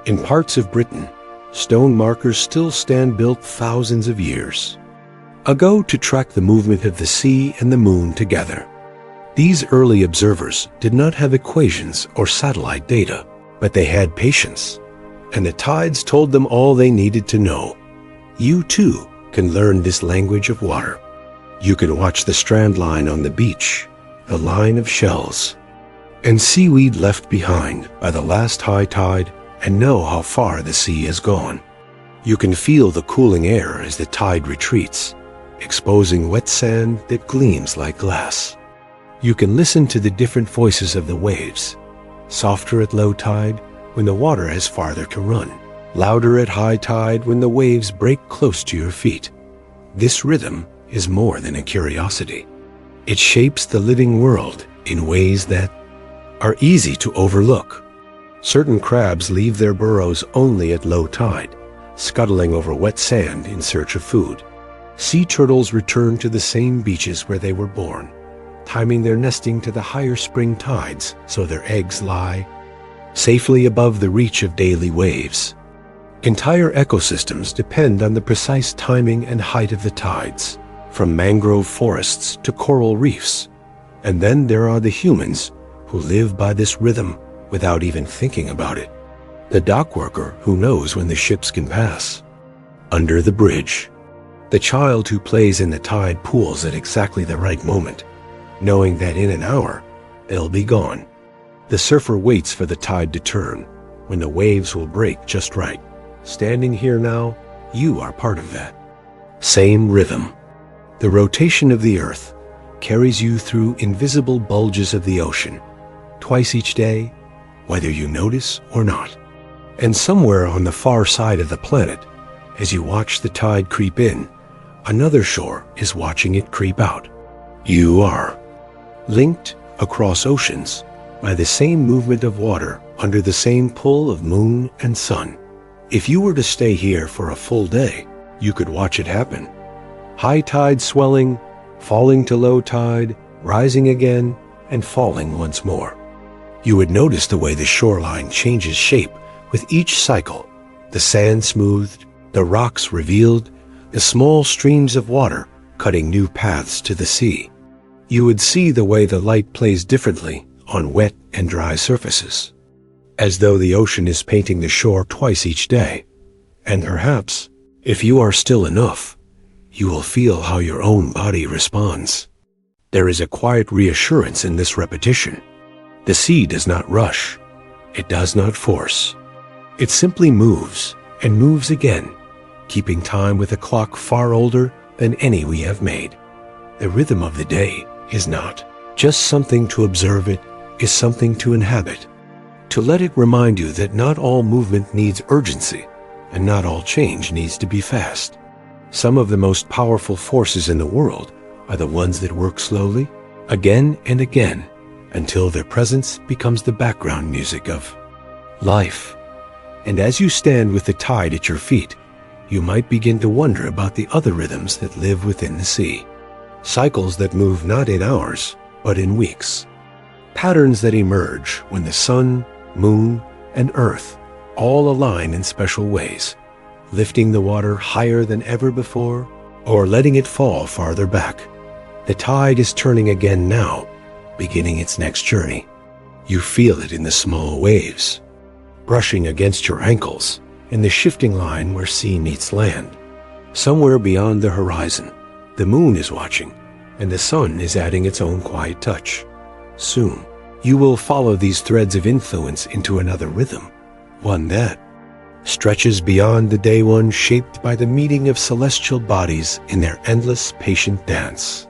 In parts of Britain, stone markers still stand built thousands of years ago to track the movement of the sea and the moon together. These early observers did not have equations or satellite data, but they had patience, and the tides told them all they needed to know. You too can learn this language of water. You can watch the strand line on the beach, the line of shells and seaweed left behind by the last high tide, and know how far the sea has gone. You can feel the cooling air as the tide retreats, exposing wet sand that gleams like glass. You can listen to the different voices of the waves, softer at low tide when the water has farther to run, louder at high tide when the waves break close to your feet. This rhythm is more than a curiosity. It shapes the living world in ways that are easy to overlook. Certain crabs leave their burrows only at low tide, scuttling over wet sand in search of food. Sea turtles return to the same beaches where they were born, timing their nesting to the higher spring tides so their eggs lie safely above the reach of daily waves. Entire ecosystems depend on the precise timing and height of the tides, from mangrove forests to coral reefs. And then there are the humans who live by this rhythm without even thinking about it. The dock worker who knows when the ships can pass. Under the bridge. The child who plays in the tide pools at exactly the right moment, knowing that in an hour, they'll be gone. The surfer waits for the tide to turn, when the waves will break just right. Standing here now, you are part of that. Same rhythm. The rotation of the earth carries you through invisible bulges of the ocean, twice each day, whether you notice or not. And somewhere on the far side of the planet, as you watch the tide creep in, another shore is watching it creep out. You are linked across oceans by the same movement of water under the same pull of moon and sun. If you were to stay here for a full day, you could watch it happen. High tide swelling, falling to low tide, rising again, and falling once more. You would notice the way the shoreline changes shape with each cycle, the sand smoothed, the rocks revealed, the small streams of water cutting new paths to the sea. You would see the way the light plays differently on wet and dry surfaces, as though the ocean is painting the shore twice each day. And perhaps, if you are still enough, you will feel how your own body responds. There is a quiet reassurance in this repetition. The sea does not rush. It does not force. It simply moves and moves again, keeping time with a clock far older than any we have made. The rhythm of the day is not just something to observe, it is something to inhabit. To let it remind you that not all movement needs urgency, and not all change needs to be fast. Some of the most powerful forces in the world are the ones that work slowly, again and again, until their presence becomes the background music of life. And as you stand with the tide at your feet, you might begin to wonder about the other rhythms that live within the sea. Cycles that move not in hours, but in weeks. Patterns that emerge when the sun, moon, and earth all align in special ways, lifting the water higher than ever before, or letting it fall farther back. The tide is turning again now, beginning its next journey. You feel it in the small waves, brushing against your ankles, in the shifting line where sea meets land. Somewhere beyond the horizon, the moon is watching, and the sun is adding its own quiet touch. Soon, you will follow these threads of influence into another rhythm, one that stretches beyond the day one, shaped by the meeting of celestial bodies in their endless patient dance.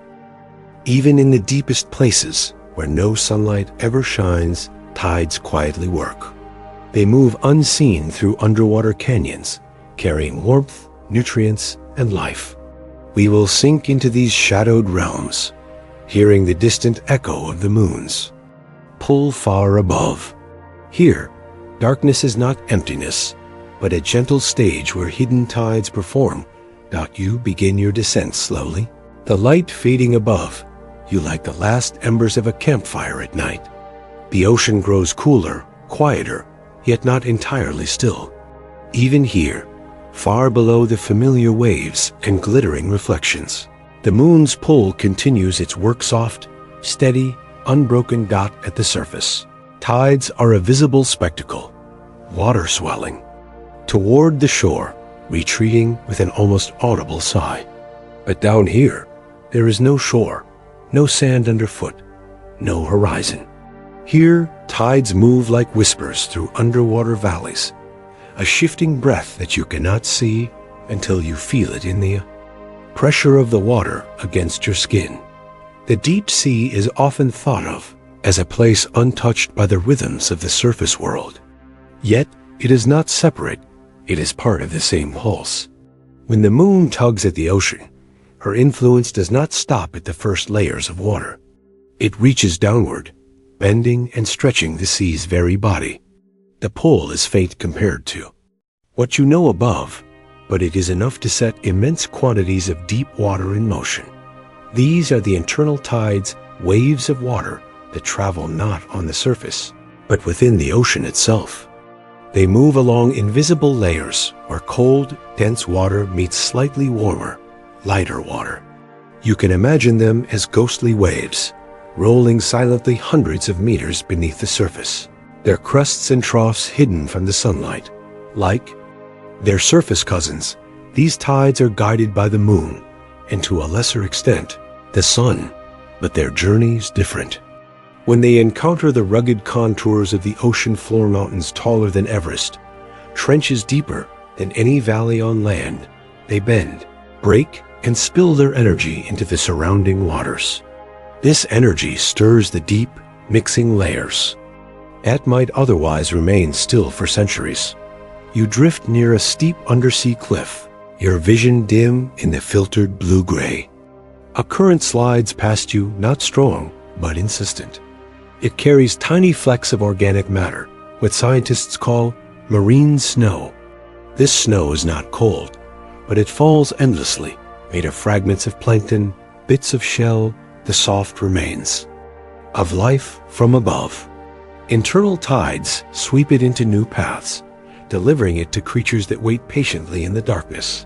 Even in the deepest places where no sunlight ever shines, tides quietly work. They move unseen through underwater canyons, carrying warmth, nutrients, and life. We will sink into these shadowed realms, hearing the distant echo of the moons pull far above. Here, darkness is not emptiness, but a gentle stage where hidden tides perform. You begin your descent slowly, the light fading above you like the last embers of a campfire at night. The ocean grows cooler, quieter, yet not entirely still. Even here, far below the familiar waves and glittering reflections, the moon's pull continues its work, soft, steady, unbroken dot at the surface. Tides are a visible spectacle, water swelling toward the shore, retreating with an almost audible sigh. But down here, there is no shore, no sand underfoot, no horizon. Here, tides move like whispers through underwater valleys, a shifting breath that you cannot see until you feel it in the pressure of the water against your skin. The deep sea is often thought of as a place untouched by the rhythms of the surface world. Yet, it is not separate, it is part of the same pulse. When the moon tugs at the ocean, her influence does not stop at the first layers of water. It reaches downward, bending and stretching the sea's very body. The pull is faint compared to what you know above, but it is enough to set immense quantities of deep water in motion. These are the internal tides, waves of water that travel not on the surface, but within the ocean itself. They move along invisible layers where cold, dense water meets slightly warmer, lighter water. You can imagine them as ghostly waves, rolling silently hundreds of meters beneath the surface, their crests and troughs hidden from the sunlight. Like their surface cousins, these tides are guided by the moon, and to a lesser extent, the sun, but their journey's different. When they encounter the rugged contours of the ocean floor mountains taller than Everest, trenches deeper than any valley on land, they bend, break, and spill their energy into the surrounding waters. This energy stirs the deep, mixing layers that might otherwise remain still for centuries. You drift near a steep undersea cliff, your vision dim in the filtered blue-gray. A current slides past you, not strong, but insistent. It carries tiny flecks of organic matter, what scientists call marine snow. This snow is not cold, but it falls endlessly, made of fragments of plankton, bits of shell, the soft remains of life from above. Internal tides sweep it into new paths, delivering it to creatures that wait patiently in the darkness.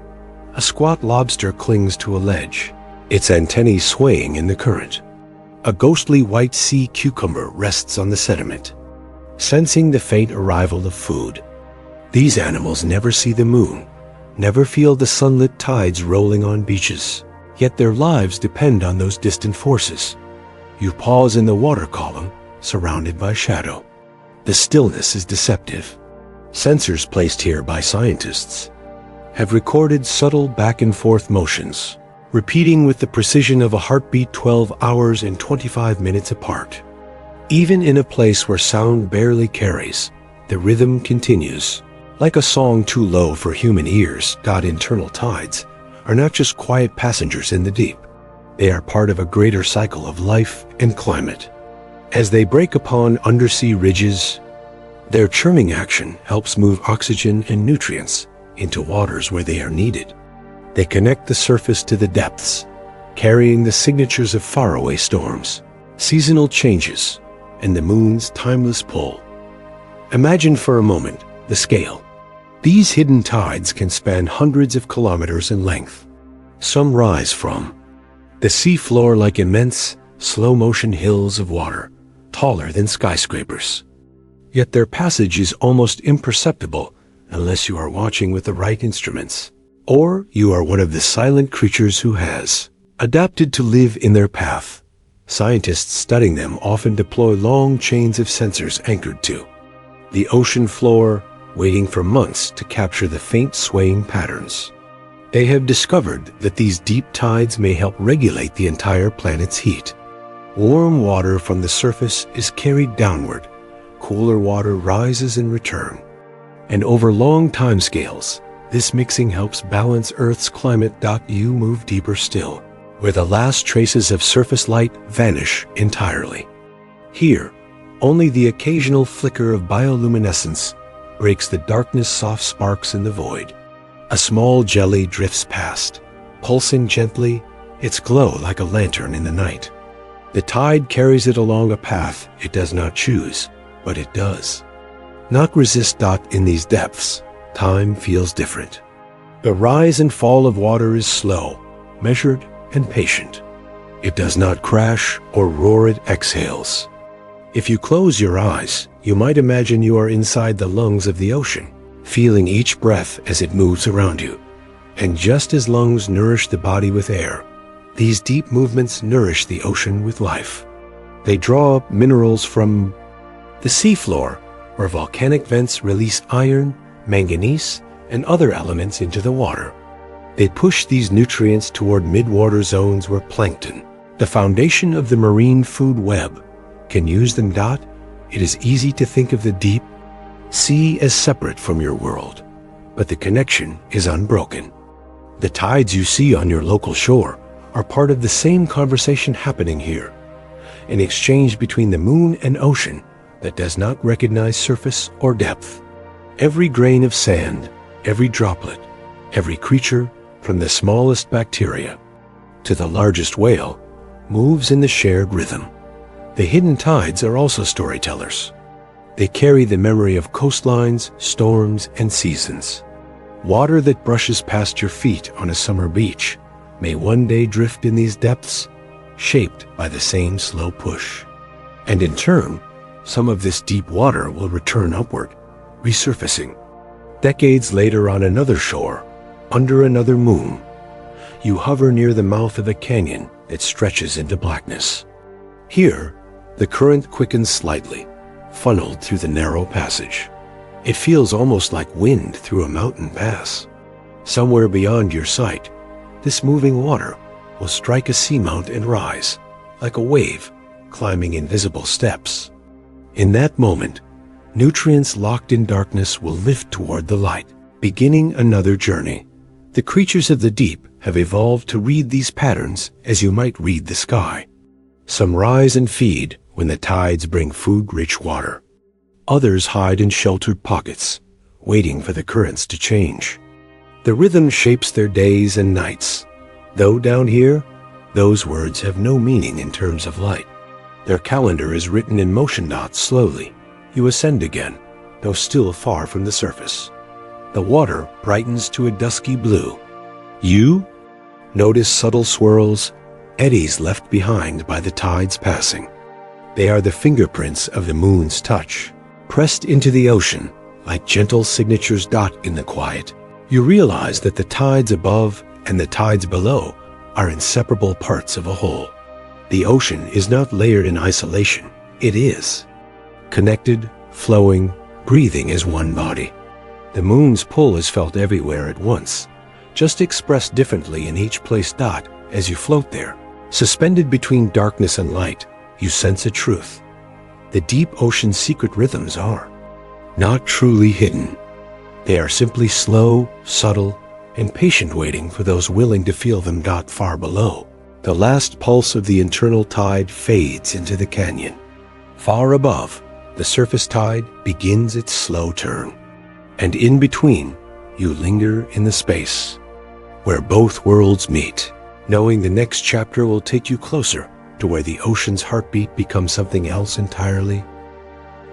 A squat lobster clings to a ledge, its antennae swaying in the current. A ghostly white sea cucumber rests on the sediment, sensing the faint arrival of food. These animals never see the moon, never feel the sunlit tides rolling on beaches, yet their lives depend on those distant forces. You pause in the water column, surrounded by shadow. The stillness is deceptive. Sensors placed here by scientists have recorded subtle back-and-forth motions, repeating with the precision of a heartbeat 12 hours and 25 minutes apart. Even in a place where sound barely carries, the rhythm continues. Like a song too low for human ears, internal tides are not just quiet passengers in the deep. They are part of a greater cycle of life and climate. As they break upon undersea ridges, their churning action helps move oxygen and nutrients into waters where they are needed. They connect the surface to the depths, carrying the signatures of faraway storms, seasonal changes, and the moon's timeless pull. Imagine for a moment the scale. These hidden tides can span hundreds of kilometers in length. Some rise from the seafloor like immense, slow-motion hills of water, taller than skyscrapers. Yet their passage is almost imperceptible unless you are watching with the right instruments, or you are one of the silent creatures who has adapted to live in their path. Scientists studying them often deploy long chains of sensors anchored to the ocean floor, waiting for months to capture the faint swaying patterns. They have discovered that these deep tides may help regulate the entire planet's heat. Warm water from the surface is carried downward, cooler water rises in return. And over long timescales, this mixing helps balance Earth's climate. You move deeper still, where the last traces of surface light vanish entirely. Here, only the occasional flicker of bioluminescence breaks the darkness. Soft sparks in the void. A small jelly drifts past, pulsing gently, its glow like a lantern in the night. The tide carries it along a path it does not choose, but it does not resist. In these depths, time feels different. The rise and fall of water is slow, measured, and patient. It does not crash or roar, it exhales. If you close your eyes, you might imagine you are inside the lungs of the ocean, feeling each breath as it moves around you. And just as lungs nourish the body with air, these deep movements nourish the ocean with life. They draw up minerals from the seafloor, where volcanic vents release iron, manganese, and other elements into the water. They push these nutrients toward midwater zones where plankton, the foundation of the marine food web, can use them. It is easy to think of the deep sea as separate from your world, but the connection is unbroken. The tides you see on your local shore are part of the same conversation happening here, an exchange between the moon and ocean that does not recognize surface or depth. Every grain of sand, every droplet, every creature, from the smallest bacteria to the largest whale, moves in the shared rhythm. The hidden tides are also storytellers. They carry the memory of coastlines, storms, and seasons. Water that brushes past your feet on a summer beach may one day drift in these depths, shaped by the same slow push. And in turn, some of this deep water will return upward, resurfacing. Decades later on another shore, under another moon, you hover near the mouth of a canyon that stretches into blackness. Here, the current quickens slightly, funneled through the narrow passage. It feels almost like wind through a mountain pass. Somewhere beyond your sight, this moving water will strike a seamount and rise, like a wave climbing invisible steps. In that moment, nutrients locked in darkness will lift toward the light, beginning another journey. The creatures of the deep have evolved to read these patterns as you might read the sky. Some rise and feed when the tides bring food-rich water. Others hide in sheltered pockets, waiting for the currents to change. The rhythm shapes their days and nights. Though down here, those words have no meaning in terms of light. Their calendar is written in motion dots slowly. You ascend again, though still far from the surface. The water brightens to a dusky blue. You notice subtle swirls, eddies left behind by the tides passing. They are the fingerprints of the moon's touch, pressed into the ocean like gentle signatures dot in the quiet. You realize that the tides above and the tides below are inseparable parts of a whole. The ocean is not layered in isolation. It is connected, flowing, breathing as one body. The moon's pull is felt everywhere at once, just expressed differently in each place dot as you float there. Suspended between darkness and light, you sense a truth. The deep ocean's secret rhythms are not truly hidden. They are simply slow, subtle, and patient, waiting for those willing to feel them dot far below. The last pulse of the internal tide fades into the canyon. Far above, the surface tide begins its slow turn. And in between, you linger in the space where both worlds meet, knowing the next chapter will take you closer to where the ocean's heartbeat becomes something else entirely.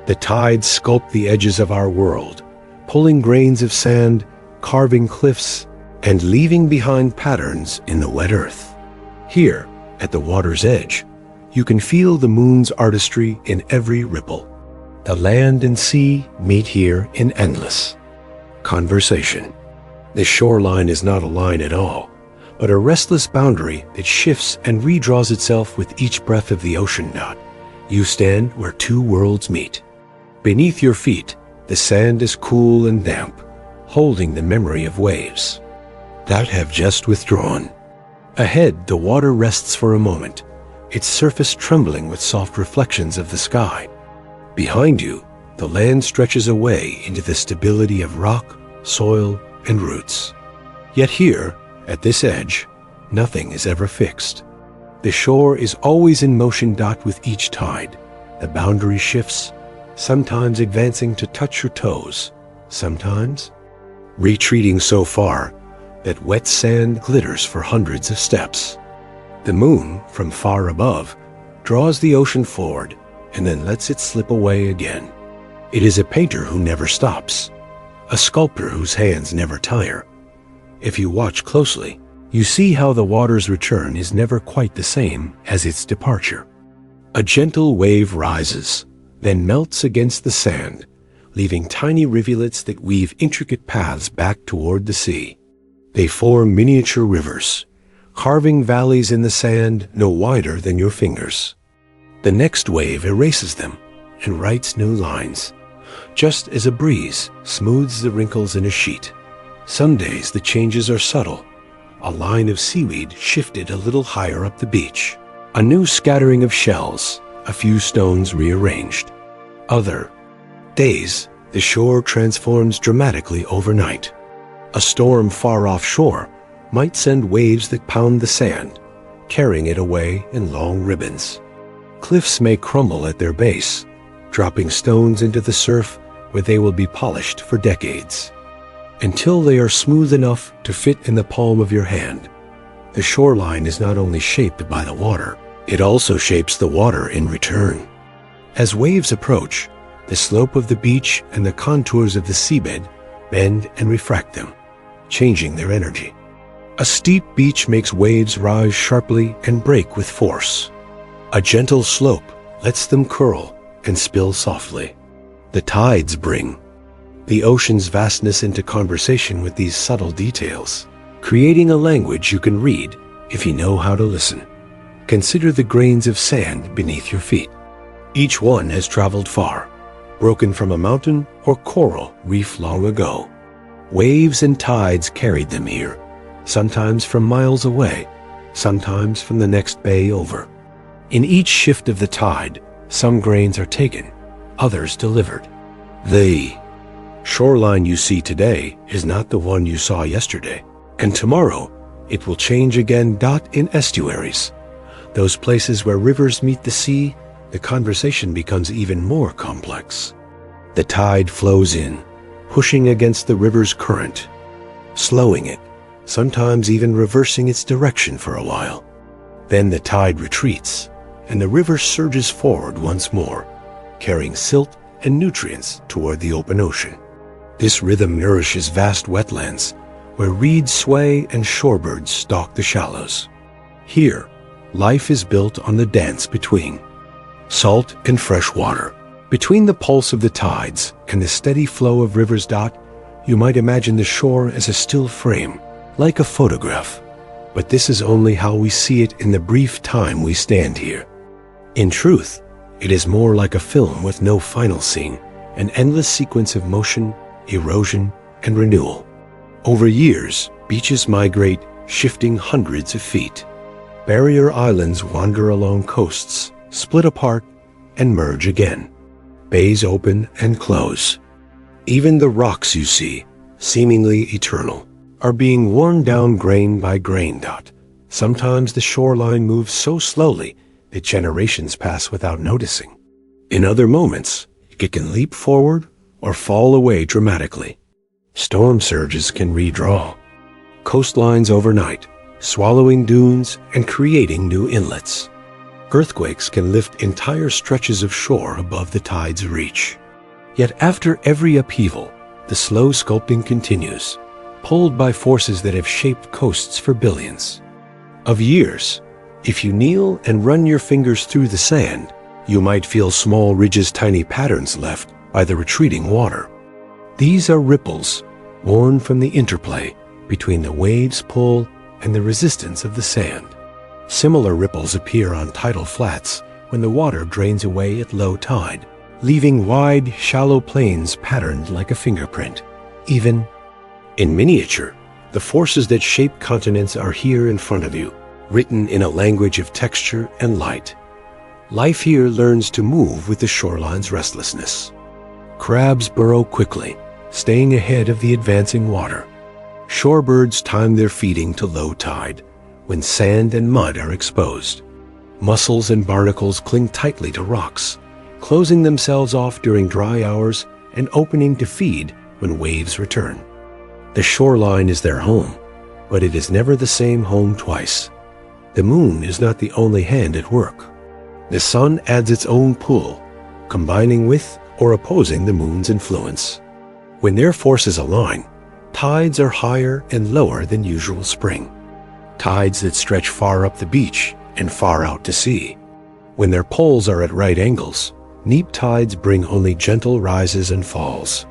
The tides sculpt the edges of our world, pulling grains of sand, carving cliffs, and leaving behind patterns in the wet earth. Here, at the water's edge, you can feel the moon's artistry in every ripple. The land and sea meet here in endless conversation. The shoreline is not a line at all, but a restless boundary that shifts and redraws itself with each breath of the ocean dot. You stand where two worlds meet. Beneath your feet, the sand is cool and damp, holding the memory of waves that have just withdrawn. Ahead, the water rests for a moment, its surface trembling with soft reflections of the sky. Behind you, the land stretches away into the stability of rock, soil, and roots. Yet here, at this edge, nothing is ever fixed. The shore is always in motion dot with each tide. The boundary shifts, sometimes advancing to touch your toes, sometimes retreating so far that wet sand glitters for hundreds of steps. The moon, from far above, draws the ocean forward and then lets it slip away again. It is a painter who never stops, a sculptor whose hands never tire. If you watch closely, you see how the water's return is never quite the same as its departure. A gentle wave rises, then melts against the sand, leaving tiny rivulets that weave intricate paths back toward the sea. They form miniature rivers, carving valleys in the sand no wider than your fingers. The next wave erases them and writes new lines, just as a breeze smooths the wrinkles in a sheet. Some days the changes are subtle. A line of seaweed shifted a little higher up the beach. A new scattering of shells, a few stones rearranged. Other days, the shore transforms dramatically overnight. A storm far offshore might send waves that pound the sand, carrying it away in long ribbons. Cliffs may crumble at their base, dropping stones into the surf where they will be polished for decades. Until they are smooth enough to fit in the palm of your hand. The shoreline is not only shaped by the water, it also shapes the water in return. As waves approach, the slope of the beach and the contours of the seabed bend and refract them, changing their energy. A steep beach makes waves rise sharply and break with force. A gentle slope lets them curl and spill softly. The tides bring the ocean's vastness into conversation with these subtle details, creating a language you can read if you know how to listen. Consider the grains of sand beneath your feet. Each one has traveled far, broken from a mountain or coral reef long ago. Waves and tides carried them here, sometimes from miles away, sometimes from the next bay over. In each shift of the tide, some grains are taken, others delivered. The shoreline you see today is not the one you saw yesterday, and tomorrow it will change again. In estuaries, those places where rivers meet the sea, the conversation becomes even more complex. The tide flows in, pushing against the river's current, slowing it, sometimes even reversing its direction for a while. Then the tide retreats, and the river surges forward once more, carrying silt and nutrients toward the open ocean. This rhythm nourishes vast wetlands, where reeds sway and shorebirds stalk the shallows. Here, life is built on the dance between salt and fresh water. Between the pulse of the tides and the steady flow of rivers. You might imagine the shore as a still frame, like a photograph. But this is only how we see it in the brief time we stand here. In truth, it is more like a film with no final scene, an endless sequence of motion, erosion, and renewal. Over years, beaches migrate, shifting hundreds of feet. Barrier islands wander along coasts, split apart, and merge again. Bays open and close. Even the rocks you see, seemingly eternal, are being worn down grain by grain. Sometimes the shoreline moves so slowly that generations pass without noticing. In other moments, it can leap forward or fall away dramatically. Storm surges can redraw coastlines overnight, swallowing dunes and creating new inlets. Earthquakes can lift entire stretches of shore above the tide's reach. Yet after every upheaval, the slow sculpting continues, pulled by forces that have shaped coasts for billions of years. If you kneel and run your fingers through the sand, you might feel small ridges, tiny patterns left by the retreating water. These are ripples born from the interplay between the waves' pull and the resistance of the sand. Similar ripples appear on tidal flats when the water drains away at low tide, leaving wide, shallow plains patterned like a fingerprint. Even in miniature, the forces that shape continents are here in front of you, written in a language of texture and light. Life here learns to move with the shoreline's restlessness. Crabs burrow quickly, staying ahead of the advancing water. Shorebirds time their feeding to low tide, when sand and mud are exposed. Mussels and barnacles cling tightly to rocks, closing themselves off during dry hours and opening to feed when waves return. The shoreline is their home, but it is never the same home twice. The moon is not the only hand at work. The sun adds its own pull, combining with or opposing the moon's influence. When their forces align, tides are higher and lower than usual spring. Tides that stretch far up the beach and far out to sea. When their poles are at right angles, neap tides bring only gentle rises and falls.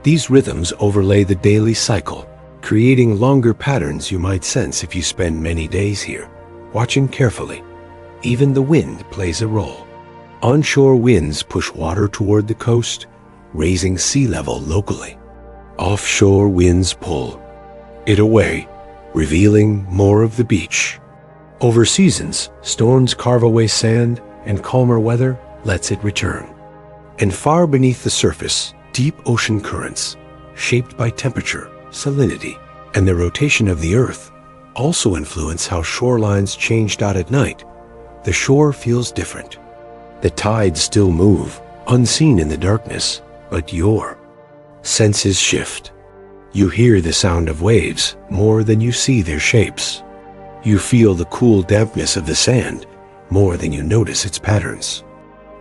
These rhythms overlay the daily cycle, creating longer patterns you might sense if you spend many days here, watching carefully. Even the wind plays a role. Onshore winds push water toward the coast, raising sea level locally. Offshore winds pull it away, revealing more of the beach. Over seasons, storms carve away sand, and calmer weather lets it return. And far beneath the surface, deep ocean currents, shaped by temperature, salinity, and the rotation of the earth, also influence how shorelines change. At night, the shore feels different. The tides still move, unseen in the darkness, but your senses shift. You hear the sound of waves more than you see their shapes. You feel the cool dampness of the sand more than you notice its patterns.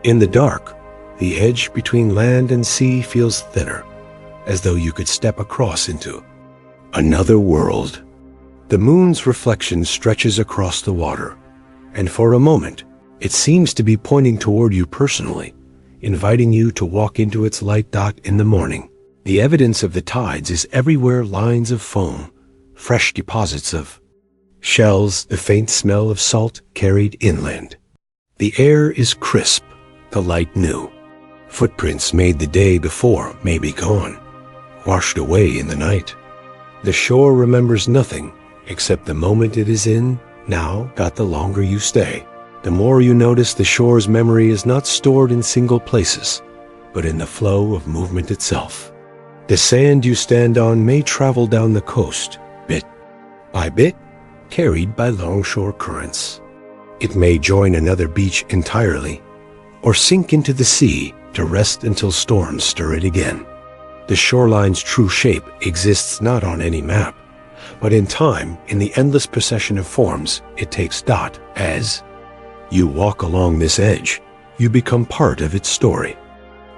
In the dark, the edge between land and sea feels thinner, as though you could step across into another world. The moon's reflection stretches across the water, and for a moment, it seems to be pointing toward you personally, inviting you to walk into its light. In the morning, the evidence of the tides is everywhere: lines of foam, fresh deposits of shells, the faint smell of salt carried inland. The air is crisp, the light new. Footprints made the day before may be gone, washed away in the night. The shore remembers nothing except the moment it is in. Now, the longer you stay, the more you notice the shore's memory is not stored in single places, but in the flow of movement itself. The sand you stand on may travel down the coast, bit by bit, carried by longshore currents. It may join another beach entirely, or sink into the sea to rest until storms stir it again. The shoreline's true shape exists not on any map, but in time, in the endless procession of forms it takes. As you walk along this edge, you become part of its story.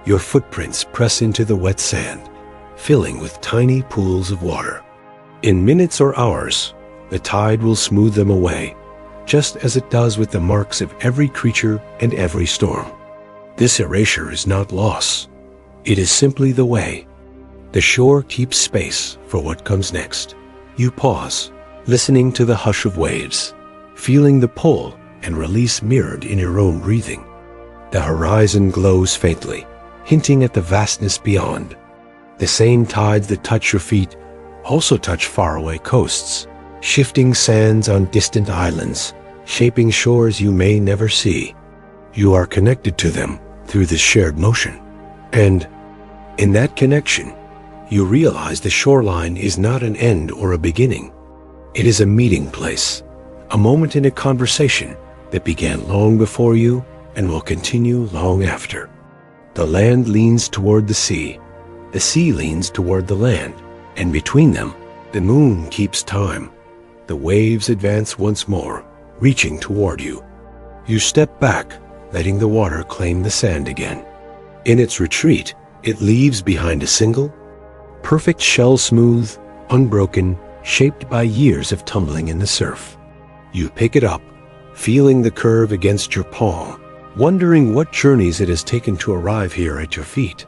Your footprints press into the wet sand, filling with tiny pools of water. In minutes or hours, the tide will smooth them away, just as it does with the marks of every creature and every storm. This erasure is not loss. It is simply the way. The shore keeps space for what comes next. You pause, listening to the hush of waves, feeling the pull and release mirrored in your own breathing. The horizon glows faintly, hinting at the vastness beyond. The same tides that touch your feet also touch faraway coasts, shifting sands on distant islands, shaping shores you may never see. You are connected to them through this shared motion. And in that connection, you realize the shoreline is not an end or a beginning. It is a meeting place, a moment in a conversation that began long before you and will continue long after. The land leans toward the sea leans toward the land, and between them, the moon keeps time. The waves advance once more, reaching toward you. You step back, letting the water claim the sand again. In its retreat, it leaves behind a single, perfect shell, smooth, unbroken, shaped by years of tumbling in the surf. You pick it up, feeling the curve against your palm, wondering what journeys it has taken to arrive here at your feet.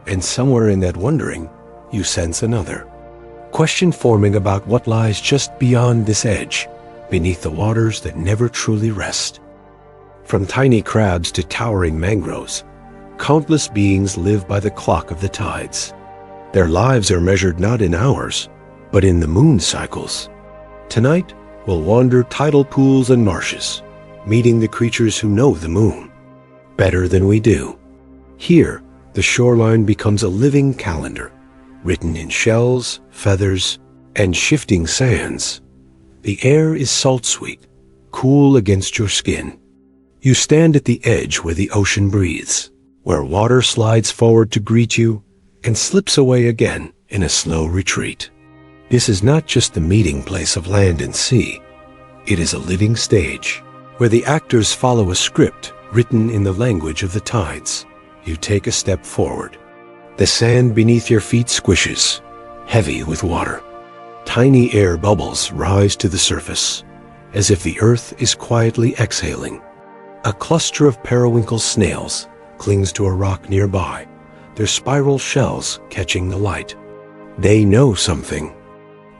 And somewhere in that wondering, you sense another question forming about what lies just beyond this edge, beneath the waters that never truly rest. From tiny crabs to towering mangroves, countless beings live by the clock of the tides. Their lives are measured not in hours, but in the moon cycles. Tonight, we'll wander tidal pools and marshes, meeting the creatures who know the moon better than we do. Here, the shoreline becomes a living calendar, written in shells, feathers, and shifting sands. The air is salt-sweet, cool against your skin. You stand at the edge where the ocean breathes, where water slides forward to greet you and slips away again in a slow retreat. This is not just the meeting place of land and sea. It is a living stage, where the actors follow a script written in the language of the tides. You take a step forward. The sand beneath your feet squishes, heavy with water. Tiny air bubbles rise to the surface, as if the earth is quietly exhaling. A cluster of periwinkle snails clings to a rock nearby, their spiral shells catching the light. They know something.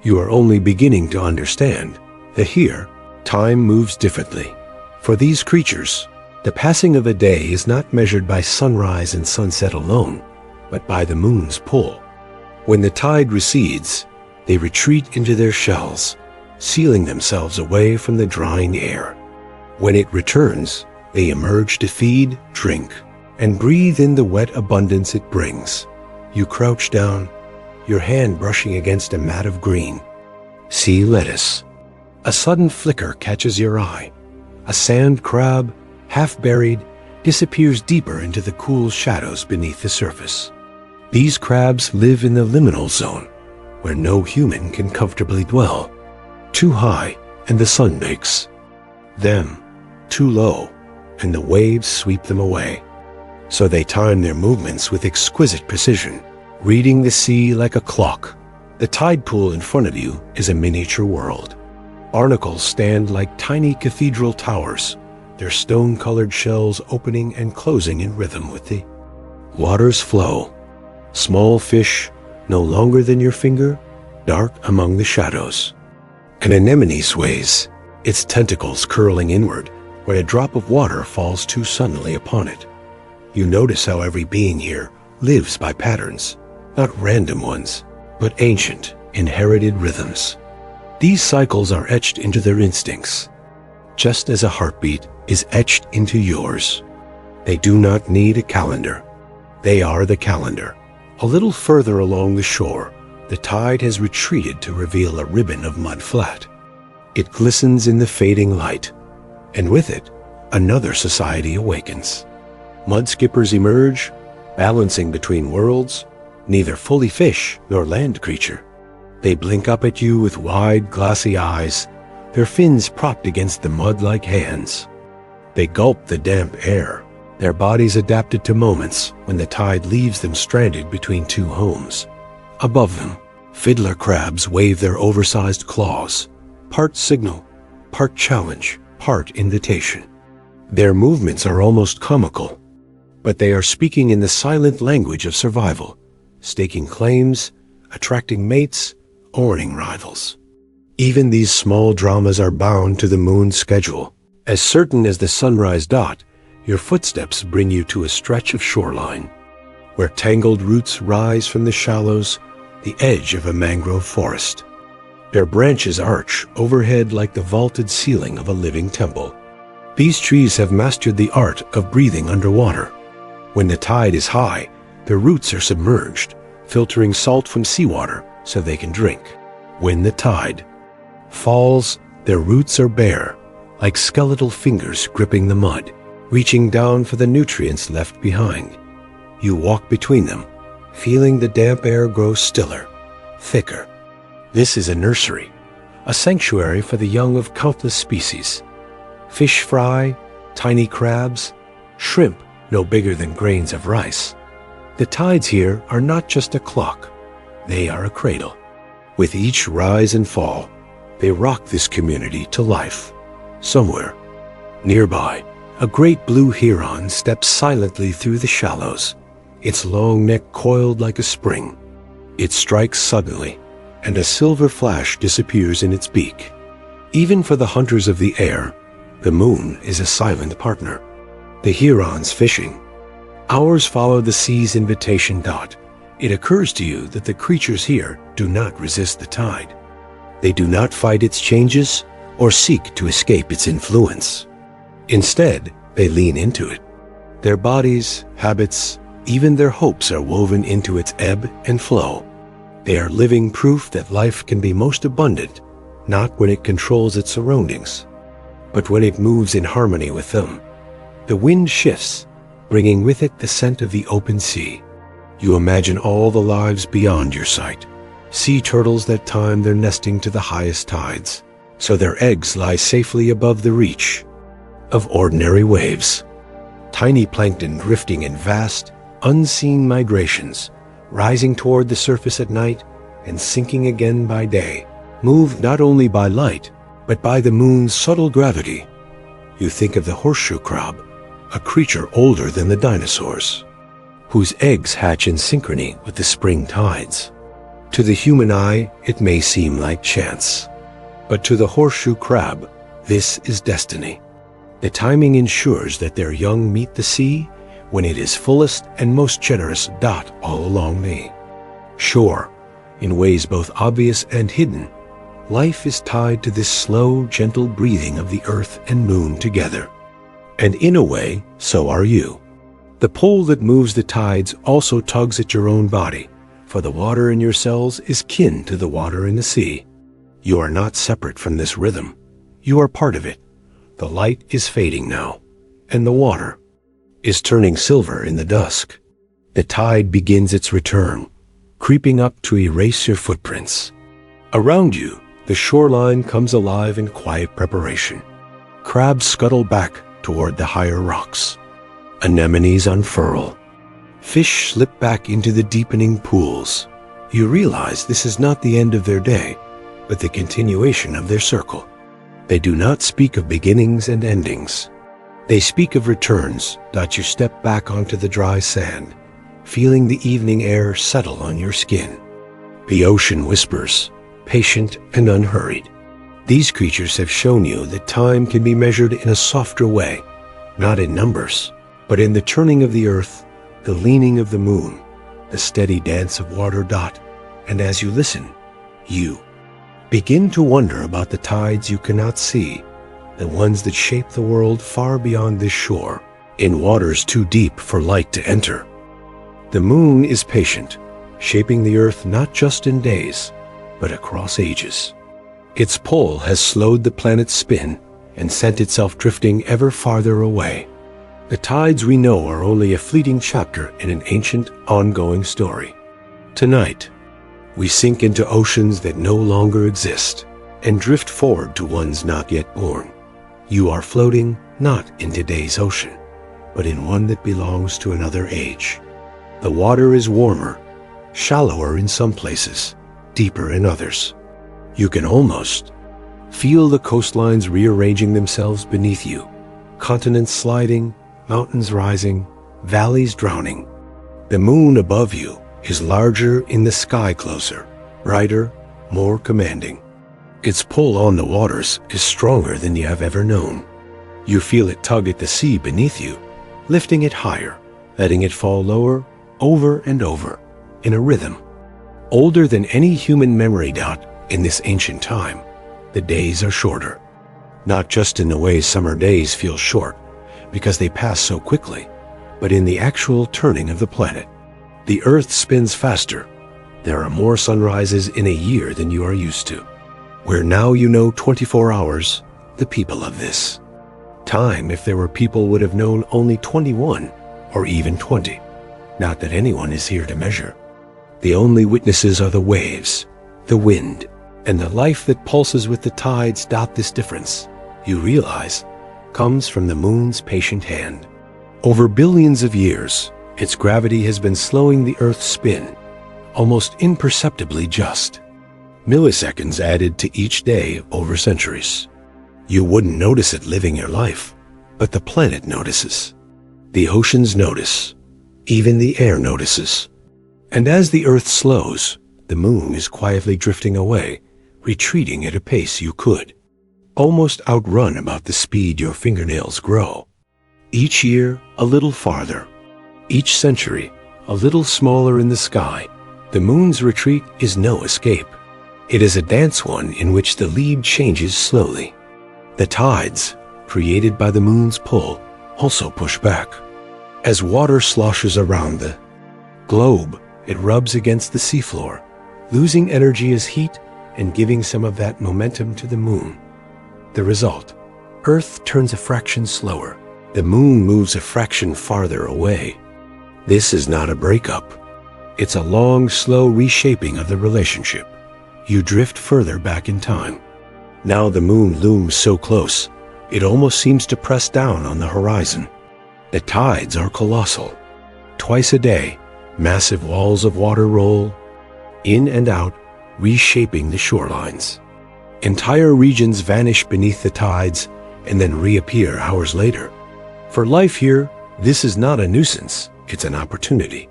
You are only beginning to understand that here, time moves differently. For these creatures, the passing of a day is not measured by sunrise and sunset alone, but by the moon's pull. When the tide recedes, they retreat into their shells, sealing themselves away from the drying air. When it returns, they emerge to feed, drink, and breathe in the wet abundance it brings. You crouch down, your hand brushing against a mat of green. Sea lettuce. A sudden flicker catches your eye. A sand crab, half buried, disappears deeper into the cool shadows beneath the surface. These crabs live in the liminal zone, where no human can comfortably dwell. Too high, and the sun bakes. Them, too low, and the waves sweep them away. So they time their movements with exquisite precision, reading the sea like a clock. The tide pool in front of you is a miniature world. Barnacles stand like tiny cathedral towers, their stone-colored shells opening and closing in rhythm with the water's flow. Small fish, no longer than your finger, dark among the shadows. An anemone sways, its tentacles curling inward, where a drop of water falls too suddenly upon it. You notice how every being here lives by patterns, not random ones, but ancient, inherited rhythms. These cycles are etched into their instincts, just as a heartbeat is etched into yours. They do not need a calendar. They are the calendar. A little further along the shore, the tide has retreated to reveal a ribbon of mud flat. It glistens in the fading light, and with it, another society awakens. Mud skippers emerge, balancing between worlds, neither fully fish nor land creature. They blink up at you with wide, glassy eyes, their fins propped against the mud like hands. They gulp the damp air, their bodies adapted to moments when the tide leaves them stranded between two homes. Above them, fiddler crabs wave their oversized claws, part signal, part challenge, part invitation. Their movements are almost comical, but they are speaking in the silent language of survival, staking claims, attracting mates, owning rivals. Even these small dramas are bound to the moon's schedule. As certain as the sunrise dot, your footsteps bring you to a stretch of shoreline, where tangled roots rise from the shallows, the edge of a mangrove forest. Their branches arch overhead like the vaulted ceiling of a living temple. These trees have mastered the art of breathing underwater. When the tide is high, their roots are submerged, filtering salt from seawater so they can drink. When the tide falls, their roots are bare, like skeletal fingers gripping the mud, reaching down for the nutrients left behind. You walk between them, feeling the damp air grow stiller, thicker. This is a nursery, a sanctuary for the young of countless species. Fish fry, tiny crabs, shrimp no bigger than grains of rice. The tides here are not just a clock, they are a cradle. With each rise and fall, they rock this community to life. Somewhere, nearby, a great blue heron steps silently through the shallows, its long neck coiled like a spring. It strikes suddenly, and a silver flash disappears in its beak. Even for the hunters of the air, the moon is a silent partner. The heron's fishing. Ours follow the sea's invitation dot. It occurs to you that the creatures here do not resist the tide. They do not fight its changes or seek to escape its influence. Instead, they lean into it. Their bodies, habits, even their hopes are woven into its ebb and flow. They are living proof that life can be most abundant, not when it controls its surroundings, but when it moves in harmony with them. The wind shifts, bringing with it the scent of the open sea. You imagine all the lives beyond your sight. Sea turtles that time their nesting to the highest tides, so their eggs lie safely above the reach of ordinary waves. Tiny plankton drifting in vast, unseen migrations, rising toward the surface at night and sinking again by day, moved not only by light, but by the moon's subtle gravity. You think of the horseshoe crab, a creature older than the dinosaurs, whose eggs hatch in synchrony with the spring tides. To the human eye, it may seem like chance, but to the horseshoe crab, this is destiny. The timing ensures that their young meet the sea when it is fullest and most generous dot all along the shore. In ways both obvious and hidden, life is tied to this slow, gentle breathing of the earth and moon together. And in a way, so are you. The pull that moves the tides also tugs at your own body, for the water in your cells is kin to the water in the sea. You are not separate from this rhythm. You are part of it. The light is fading now, and the water is turning silver in the dusk. The tide begins its return, creeping up to erase your footprints. Around you, the shoreline comes alive in quiet preparation. Crabs scuttle back toward the higher rocks. Anemones unfurl. Fish slip back into the deepening pools. You realize this is not the end of their day, but the continuation of their circle. They do not speak of beginnings and endings. They speak of returns that you step back onto the dry sand, feeling the evening air settle on your skin. The ocean whispers, patient and unhurried. These creatures have shown you that time can be measured in a softer way, not in numbers, but in the turning of the earth, the leaning of the moon, the steady dance of water dot, and as you listen, you begin to wonder about the tides you cannot see, the ones that shape the world far beyond this shore, in waters too deep for light to enter. The moon is patient, shaping the earth not just in days, but across ages. Its pull has slowed the planet's spin and sent itself drifting ever farther away. The tides we know are only a fleeting chapter in an ancient, ongoing story. Tonight, we sink into oceans that no longer exist and drift forward to ones not yet born. You are floating not in today's ocean, but in one that belongs to another age. The water is warmer, shallower in some places, deeper in others. You can almost feel the coastlines rearranging themselves beneath you, continents sliding, mountains rising, valleys drowning. The moon above you is larger in the sky, closer, brighter, more commanding. Its pull on the waters is stronger than you have ever known. You feel it tug at the sea beneath you, lifting it higher, letting it fall lower, over and over, in a rhythm. Older than any human memory dot in this ancient time, the days are shorter. Not just in the way summer days feel short, because they pass so quickly, but in the actual turning of the planet. The Earth spins faster. There are more sunrises in a year than you are used to. Where now you know 24 hours, the people of this. Time, if there were people, would have known only 21 or even 20. Not that anyone is here to measure. The only witnesses are the waves, the wind, and the life that pulses with the tides. This difference, you realize, comes from the moon's patient hand. Over billions of years, its gravity has been slowing the Earth's spin, almost imperceptibly just. Milliseconds added to each day over centuries. You wouldn't notice it living your life, but the planet notices. The oceans notice. Even the air notices. And as the Earth slows, the moon is quietly drifting away, retreating at a pace you could almost outrun about the speed your fingernails grow. Each year, a little farther. Each century, a little smaller in the sky. The moon's retreat is no escape. It is a dance one in which the lead changes slowly. The tides, created by the moon's pull, also push back. As water sloshes around the globe, it rubs against the seafloor, losing energy as heat and giving some of that momentum to the moon. The result, Earth turns a fraction slower. The moon moves a fraction farther away. This is not a breakup. It's a long, slow reshaping of the relationship. You drift further back in time. Now the moon looms so close, it almost seems to press down on the horizon. The tides are colossal. Twice a day, massive walls of water roll in and out, reshaping the shorelines. Entire regions vanish beneath the tides and then reappear hours later. For life here, this is not a nuisance, it's an opportunity.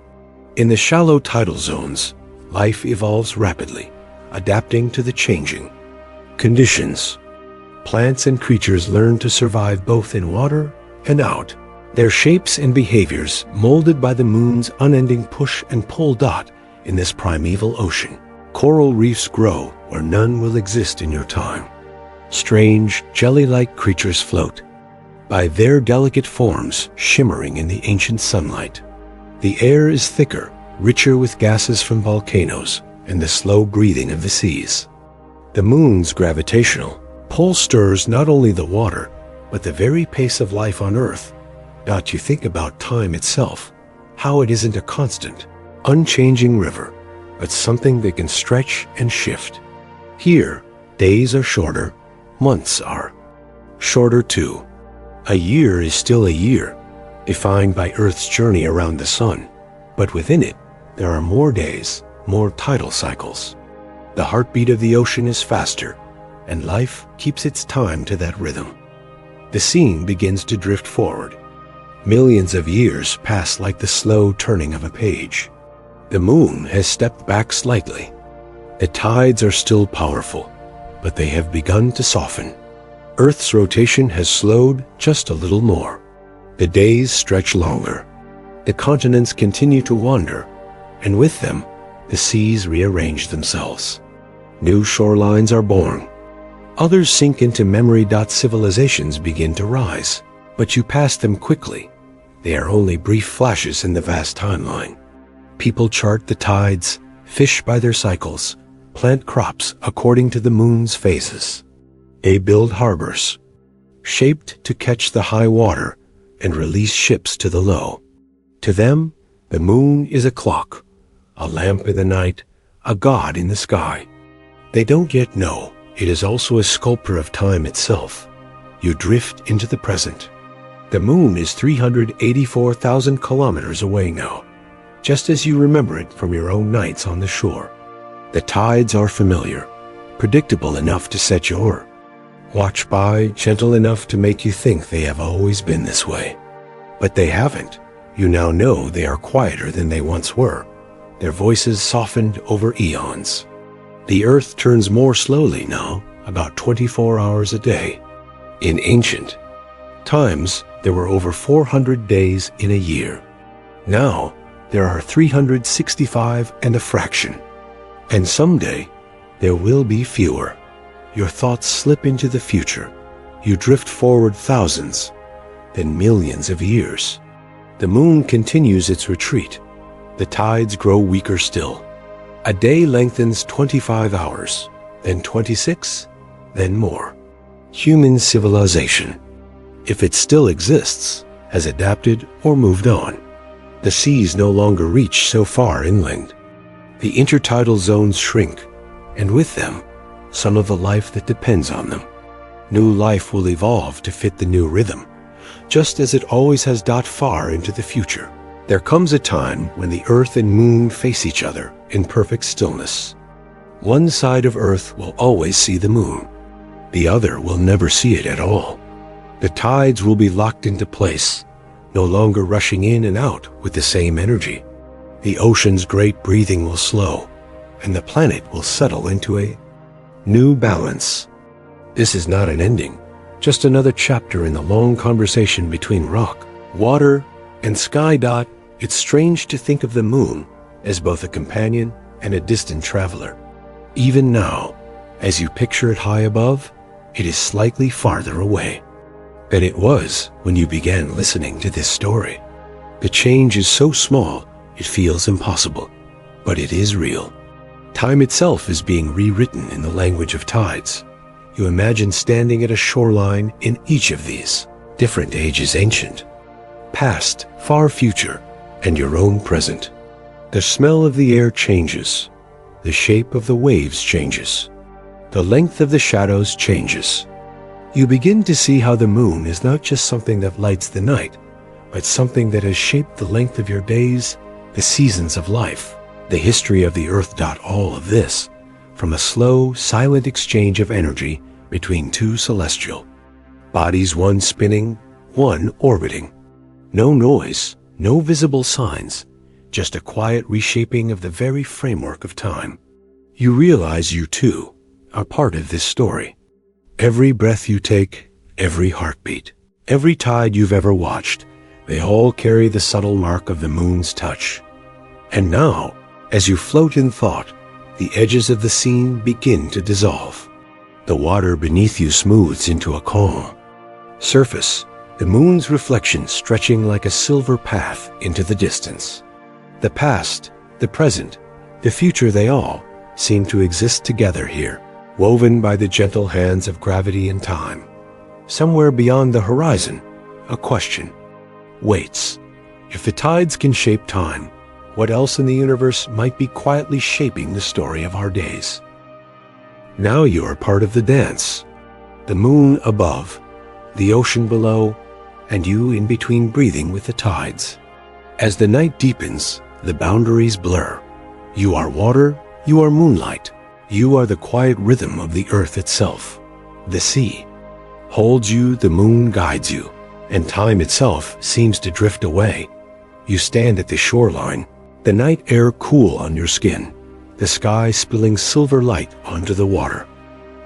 In the shallow tidal zones, life evolves rapidly, adapting to the changing conditions. Plants and creatures learn to survive both in water and out. Their shapes and behaviors molded by the moon's unending push and pull dot in this primeval ocean. Coral reefs grow where none will exist in your time. Strange, jelly-like creatures float, by their delicate forms shimmering in the ancient sunlight. The air is thicker, richer with gases from volcanoes and the slow breathing of the seas. The moon's gravitational pull stirs not only the water, but the very pace of life on Earth. Got you think about time itself, how it isn't a constant, unchanging river, but something that can stretch and shift. Here, days are shorter, months are shorter too. A year is still a year, defined by Earth's journey around the sun, but within it, there are more days, more tidal cycles. The heartbeat of the ocean is faster, and life keeps its time to that rhythm. The scene begins to drift forward. Millions of years pass like the slow turning of a page. The moon has stepped back slightly. The tides are still powerful, but they have begun to soften. Earth's rotation has slowed just a little more. The days stretch longer. The continents continue to wander, and with them, the seas rearrange themselves. New shorelines are born. Others sink into memory. Civilizations begin to rise, but you pass them quickly. They are only brief flashes in the vast timeline. People chart the tides, fish by their cycles, plant crops according to the moon's phases. They build harbors, shaped to catch the high water and release ships to the low. To them, the moon is a clock, a lamp in the night, a god in the sky. They don't yet know it is also a sculptor of time itself. You drift into the present. The moon is 384,000 kilometers away now, just as you remember it from your own nights on the shore. The tides are familiar, predictable enough to set your watch by, gentle enough to make you think they have always been this way. But they haven't. You now know they are quieter than they once were, their voices softened over eons. The Earth turns more slowly now, about 24 hours a day. In ancient times, there were over 400 days in a year. Now, there are 365 and a fraction. And someday, there will be fewer. Your thoughts slip into the future. You drift forward thousands, then millions of years. The moon continues its retreat. The tides grow weaker still. A day lengthens 25 hours, then 26, then more. Human civilization, if it still exists, has adapted or moved on. The seas no longer reach so far inland. The intertidal zones shrink, and with them, some of the life that depends on them. New life will evolve to fit the new rhythm, just as it always has. Far into the future, there comes a time when the Earth and moon face each other in perfect stillness. One side of Earth will always see the moon. The other will never see it at all. The tides will be locked into place, no longer rushing in and out with the same energy. The ocean's great breathing will slow, and the planet will settle into a new balance. This is not an ending, just another chapter in the long conversation between rock, water, and sky. It's strange to think of the moon as both a companion and a distant traveler. Even now, as you picture it high above, it is slightly farther away than it was when you began listening to this story. The change is so small, it feels impossible, but it is real. Time itself is being rewritten in the language of tides. You imagine standing at a shoreline in each of these different ages: ancient, past, far future, and your own present. The smell of the air changes. The shape of the waves changes. The length of the shadows changes. You begin to see how the moon is not just something that lights the night, but something that has shaped the length of your days, the seasons of life, the history of the Earth. All of this from a slow, silent exchange of energy between two celestial bodies, one spinning, one orbiting. No noise, no visible signs, just a quiet reshaping of the very framework of time. You realize you too are part of this story. Every breath you take, every heartbeat, every tide you've ever watched, they all carry the subtle mark of the moon's touch. And now, as you float in thought, the edges of the scene begin to dissolve. The water beneath you smooths into a calm surface, the moon's reflection stretching like a silver path into the distance. The past, the present, the future, they all seem to exist together here. woven by the gentle hands of gravity and time. Somewhere beyond the horizon, a question waits. If the tides can shape time, what else in the universe might be quietly shaping the story of our days? Now you are part of the dance. The moon above, the ocean below, and you in between breathing with the tides. As the night deepens, the boundaries blur. You are water, you are moonlight. You are the quiet rhythm of the earth itself. The sea holds you, the moon guides you, and time itself seems to drift away. You stand at the shoreline, the night air cool on your skin, the sky spilling silver light onto the water.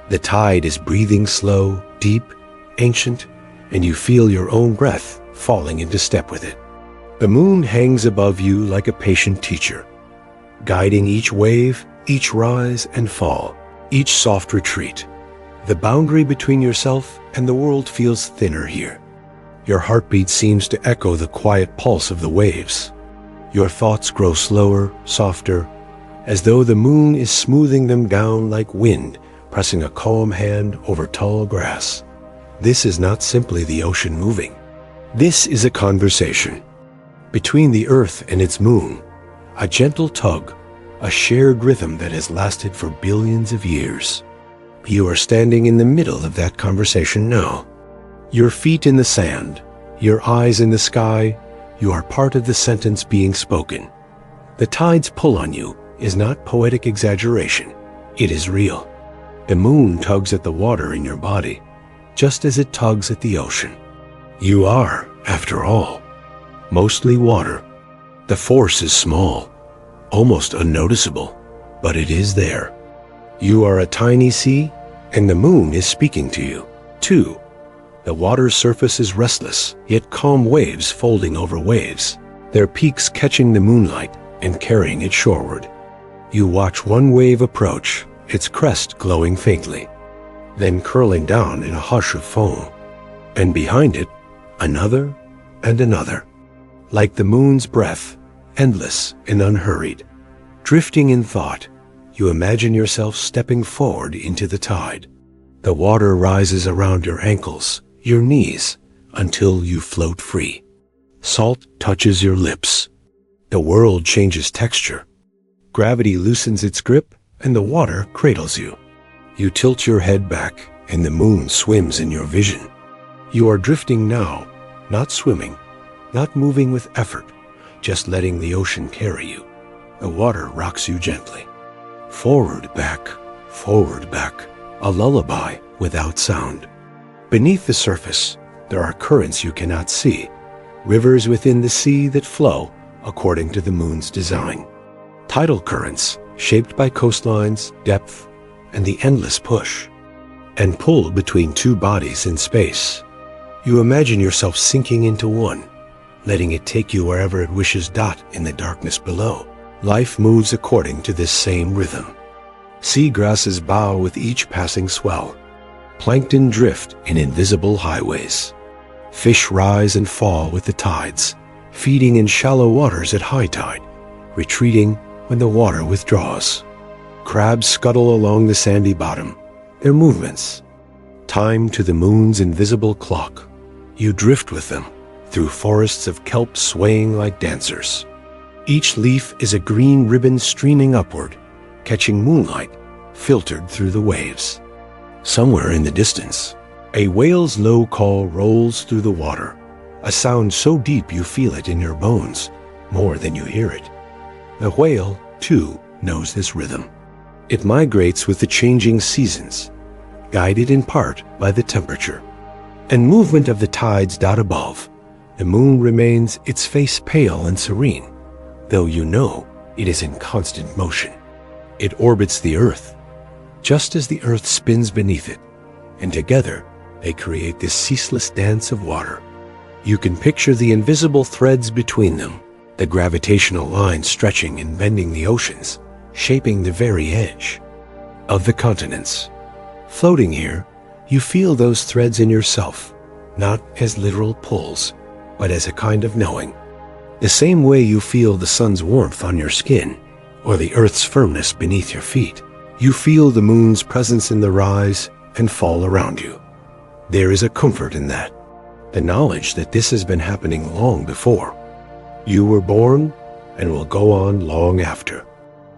The tide is breathing slow, deep, ancient, and you feel your own breath falling into step with it. The moon hangs above you like a patient teacher, guiding each wave, each rise and fall, each soft retreat. The boundary between yourself and the world feels thinner here. Your heartbeat seems to echo the quiet pulse of the waves. Your thoughts grow slower, softer, as though the moon is smoothing them down like wind, pressing a calm hand over tall grass. This is not simply the ocean moving. This is a conversation. Between the earth and its moon, a gentle tug, a shared rhythm that has lasted for billions of years. You are standing in the middle of that conversation now. Your feet in the sand, your eyes in the sky, you are part of the sentence being spoken. The tide's pull on you is not poetic exaggeration. It is real. The moon tugs at the water in your body, just as it tugs at the ocean. You are, after all, mostly water. The force is small, almost unnoticeable, but it is there. You are a tiny sea, and the moon is speaking to you, too. The water's surface is restless, yet calm waves folding over waves, their peaks catching the moonlight and carrying it shoreward. You watch one wave approach, its crest glowing faintly, then curling down in a hush of foam. And behind it, another and another. Like the moon's breath, endless and unhurried. Drifting in thought, you imagine yourself stepping forward into the tide. The water rises around your ankles, your knees, until you float free. Salt touches your lips. The world changes texture. Gravity loosens its grip, and the water cradles you. You tilt your head back, and the moon swims in your vision. You are drifting now, not swimming, not moving with effort, just letting the ocean carry you. The water rocks you gently. Forward, back, a lullaby without sound. Beneath the surface, there are currents you cannot see, rivers within the sea that flow according to the moon's design. Tidal currents shaped by coastlines, depth, and the endless push, and pulled between two bodies in space. You imagine yourself sinking into one, letting it take you wherever it wishes. In the darkness below, life moves according to this same rhythm. Seagrasses bow with each passing swell. Plankton drift in invisible highways. Fish rise and fall with the tides, feeding in shallow waters at high tide, retreating when the water withdraws. Crabs scuttle along the sandy bottom, their movements timed to the moon's invisible clock. You drift with them through forests of kelp swaying like dancers. Each leaf is a green ribbon streaming upward, catching moonlight filtered through the waves. Somewhere in the distance, a whale's low call rolls through the water, a sound so deep you feel it in your bones more than you hear it. The whale, too, knows this rhythm. It migrates with the changing seasons, guided in part by the temperature and movement of the tides. Above, the moon remains, its face pale and serene, though you know it is in constant motion. It orbits the earth, just as the earth spins beneath it, and together they create this ceaseless dance of water. You can picture the invisible threads between them, the gravitational lines stretching and bending the oceans, shaping the very edge of the continents. Floating here, you feel those threads in yourself, not as literal pulls, but as a kind of knowing. The same way you feel the sun's warmth on your skin, or the earth's firmness beneath your feet. You feel the moon's presence in the rise and fall around you. There is a comfort in that, the knowledge that this has been happening long before. You were born and will go on long after.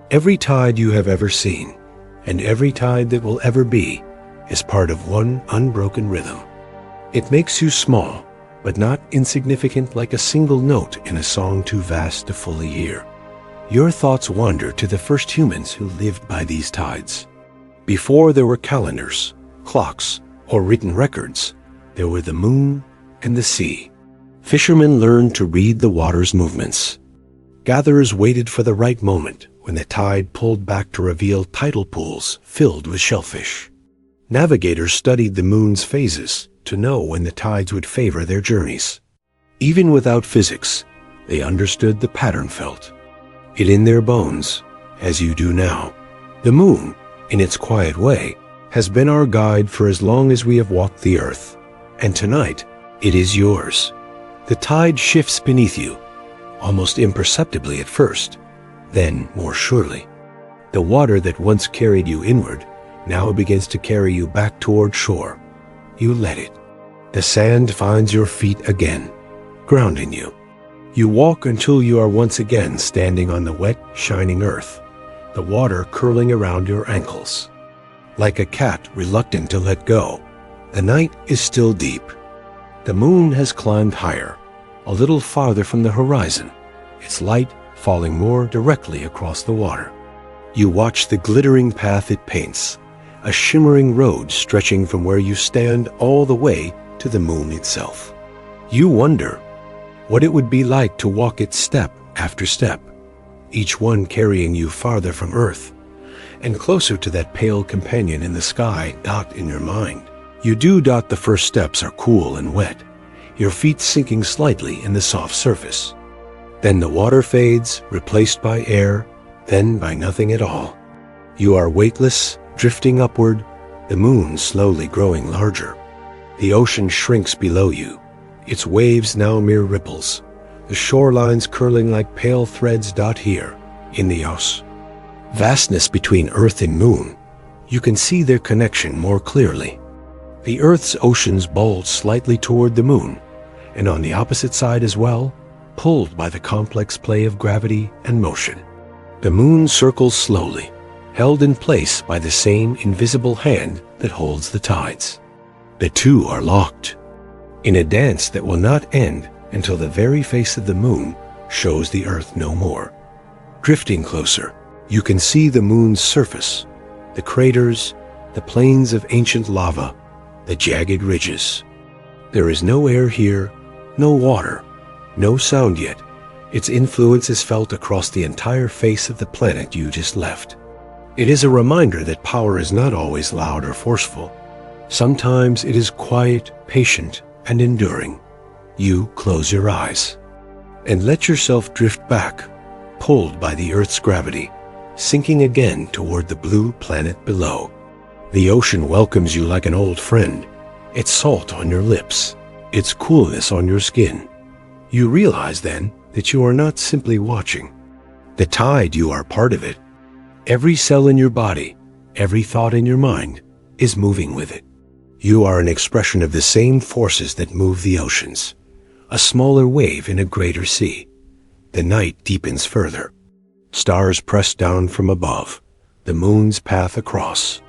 Every tide you have ever seen, and every tide that will ever be, is part of one unbroken rhythm. It makes you small, but not insignificant like a single note in a song too vast to fully hear. Your thoughts wander to the first humans who lived by these tides. Before there were calendars, clocks, or written records, there were the moon and the sea. Fishermen learned to read the water's movements. Gatherers waited for the right moment when the tide pulled back to reveal tidal pools filled with shellfish. Navigators studied the moon's phases to know when the tides would favor their journeys. Even without physics, they understood the pattern felt. It in their bones, as you do now. The moon, in its quiet way, has been our guide for as long as we have walked the earth, and tonight it is yours. The tide shifts beneath you, almost imperceptibly at first, then more surely. The water that once carried you inward now begins to carry you back toward shore. You let it. The sand finds your feet again, grounding you. You walk until you are once again standing on the wet, shining earth, the water curling around your ankles. Like a cat reluctant to let go, the night is still deep. The moon has climbed higher, a little farther from the horizon, its light falling more directly across the water. You watch the glittering path it paints, a shimmering road stretching from where you stand all the way to the moon itself. You wonder what it would be like to walk it step after step, each one carrying you farther from Earth and closer to that pale companion in the sky dot in your mind. You do dot. The first steps are cool and wet, your feet sinking slightly in the soft surface. Then the water fades, replaced by air, then by nothing at all. You are weightless, drifting upward, the moon slowly growing larger. The ocean shrinks below you, its waves now mere ripples, the shorelines curling like pale threads dot here, in the Ocean. Vastness between Earth and Moon, you can see their connection more clearly. The Earth's oceans bulge slightly toward the Moon, and on the opposite side as well, pulled by the complex play of gravity and motion. The Moon circles slowly, held in place by the same invisible hand that holds the tides. The two are locked, in a dance that will not end until the very face of the moon shows the Earth no more. Drifting closer, you can see the moon's surface, the craters, the plains of ancient lava, the jagged ridges. There is no air here, no water, no sound yet. Its influence is felt across the entire face of the planet you just left. It is a reminder that power is not always loud or forceful. Sometimes it is quiet, patient, and enduring. You close your eyes and let yourself drift back, pulled by the Earth's gravity, sinking again toward the blue planet below. The ocean welcomes you like an old friend, its salt on your lips, its coolness on your skin. You realize then that you are not simply watching. The tide, you are part of it. Every cell in your body, every thought in your mind is moving with it. You are an expression of the same forces that move the oceans, a smaller wave in a greater sea. The night deepens further. Stars press down from above, the moon's path across.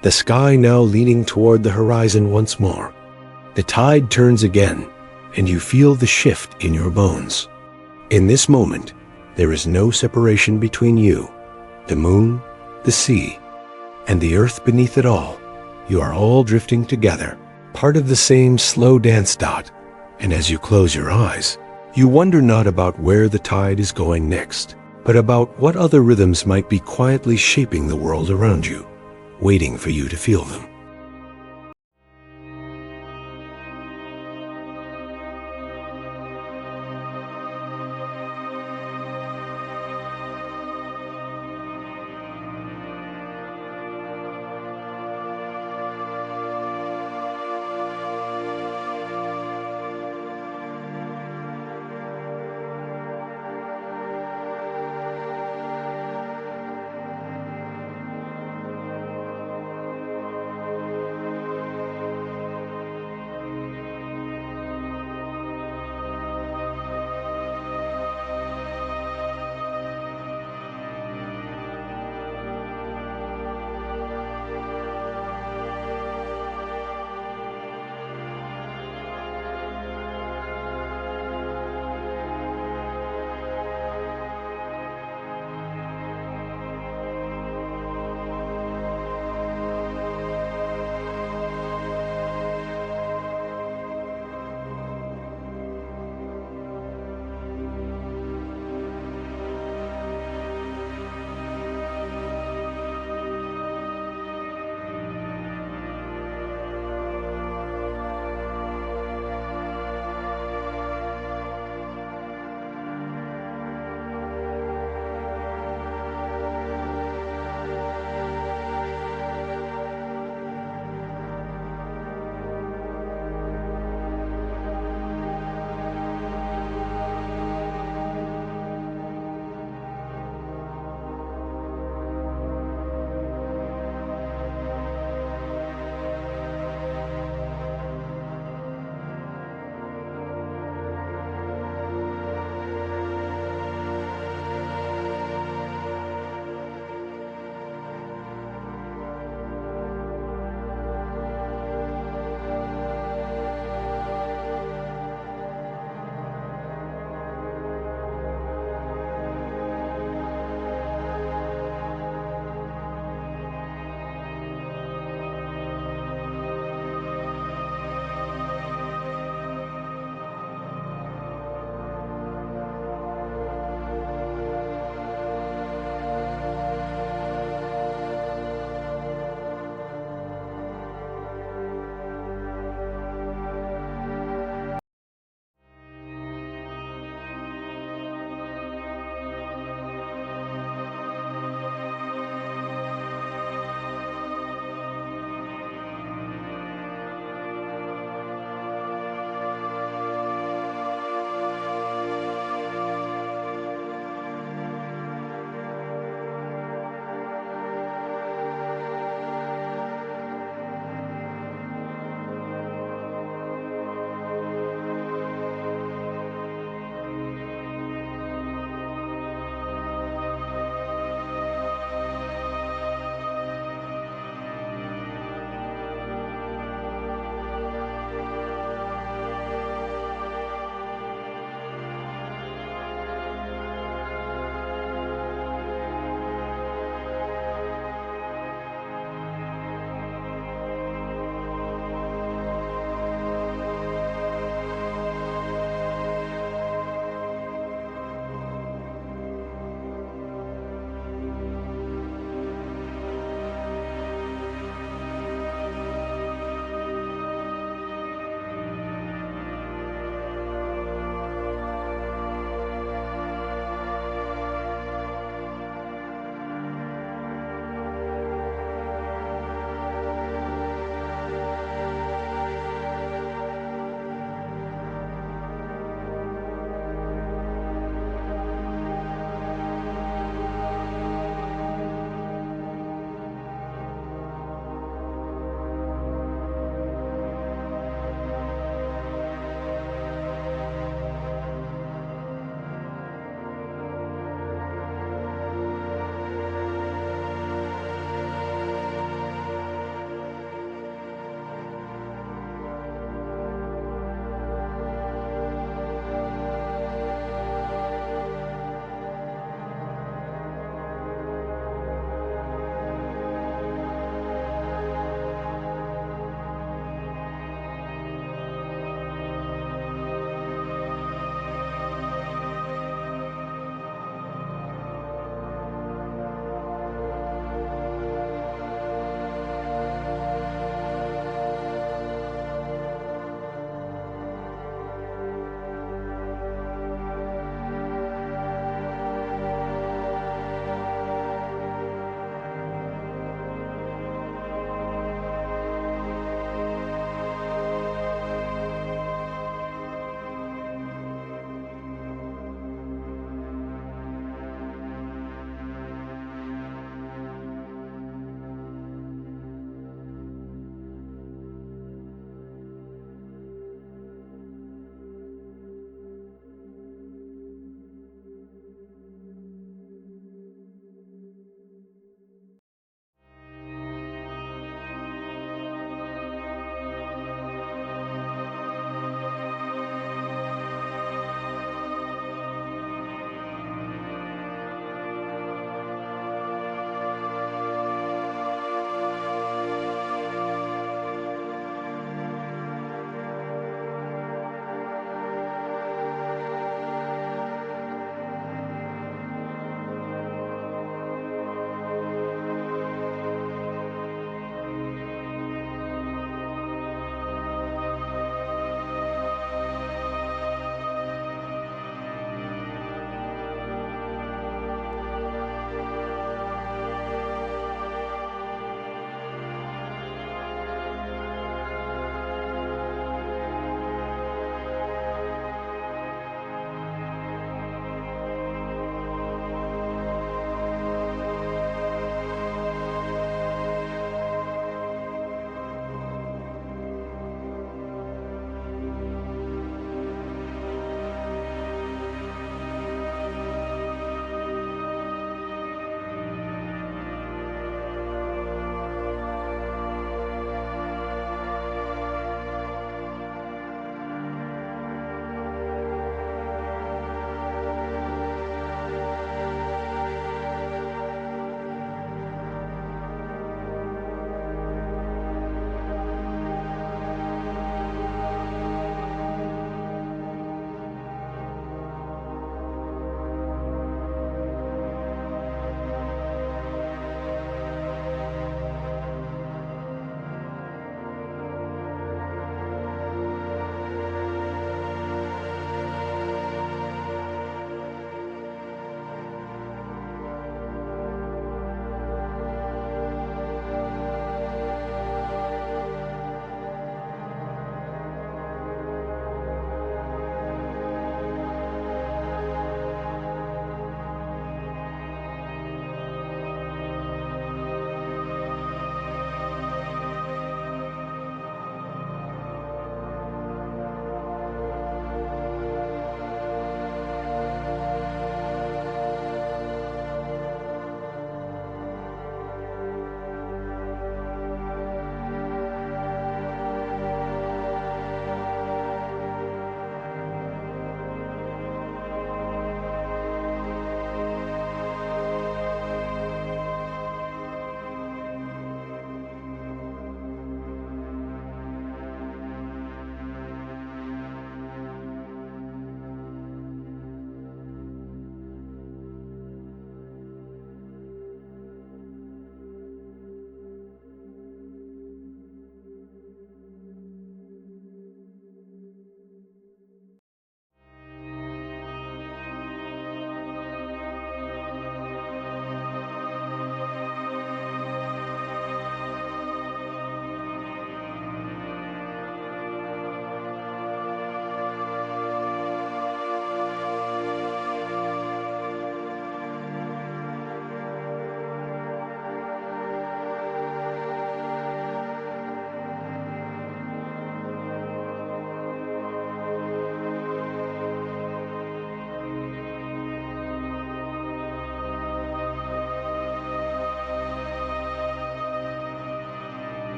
The sky now leaning toward the horizon once more. The tide turns again, and you feel the shift in your bones. In this moment, there is no separation between you, the moon, the sea, and the earth beneath it all. You are all drifting together, part of the same slow dance dot, and as you close your eyes, you wonder not about where the tide is going next, but about what other rhythms might be quietly shaping the world around you, waiting for you to feel them.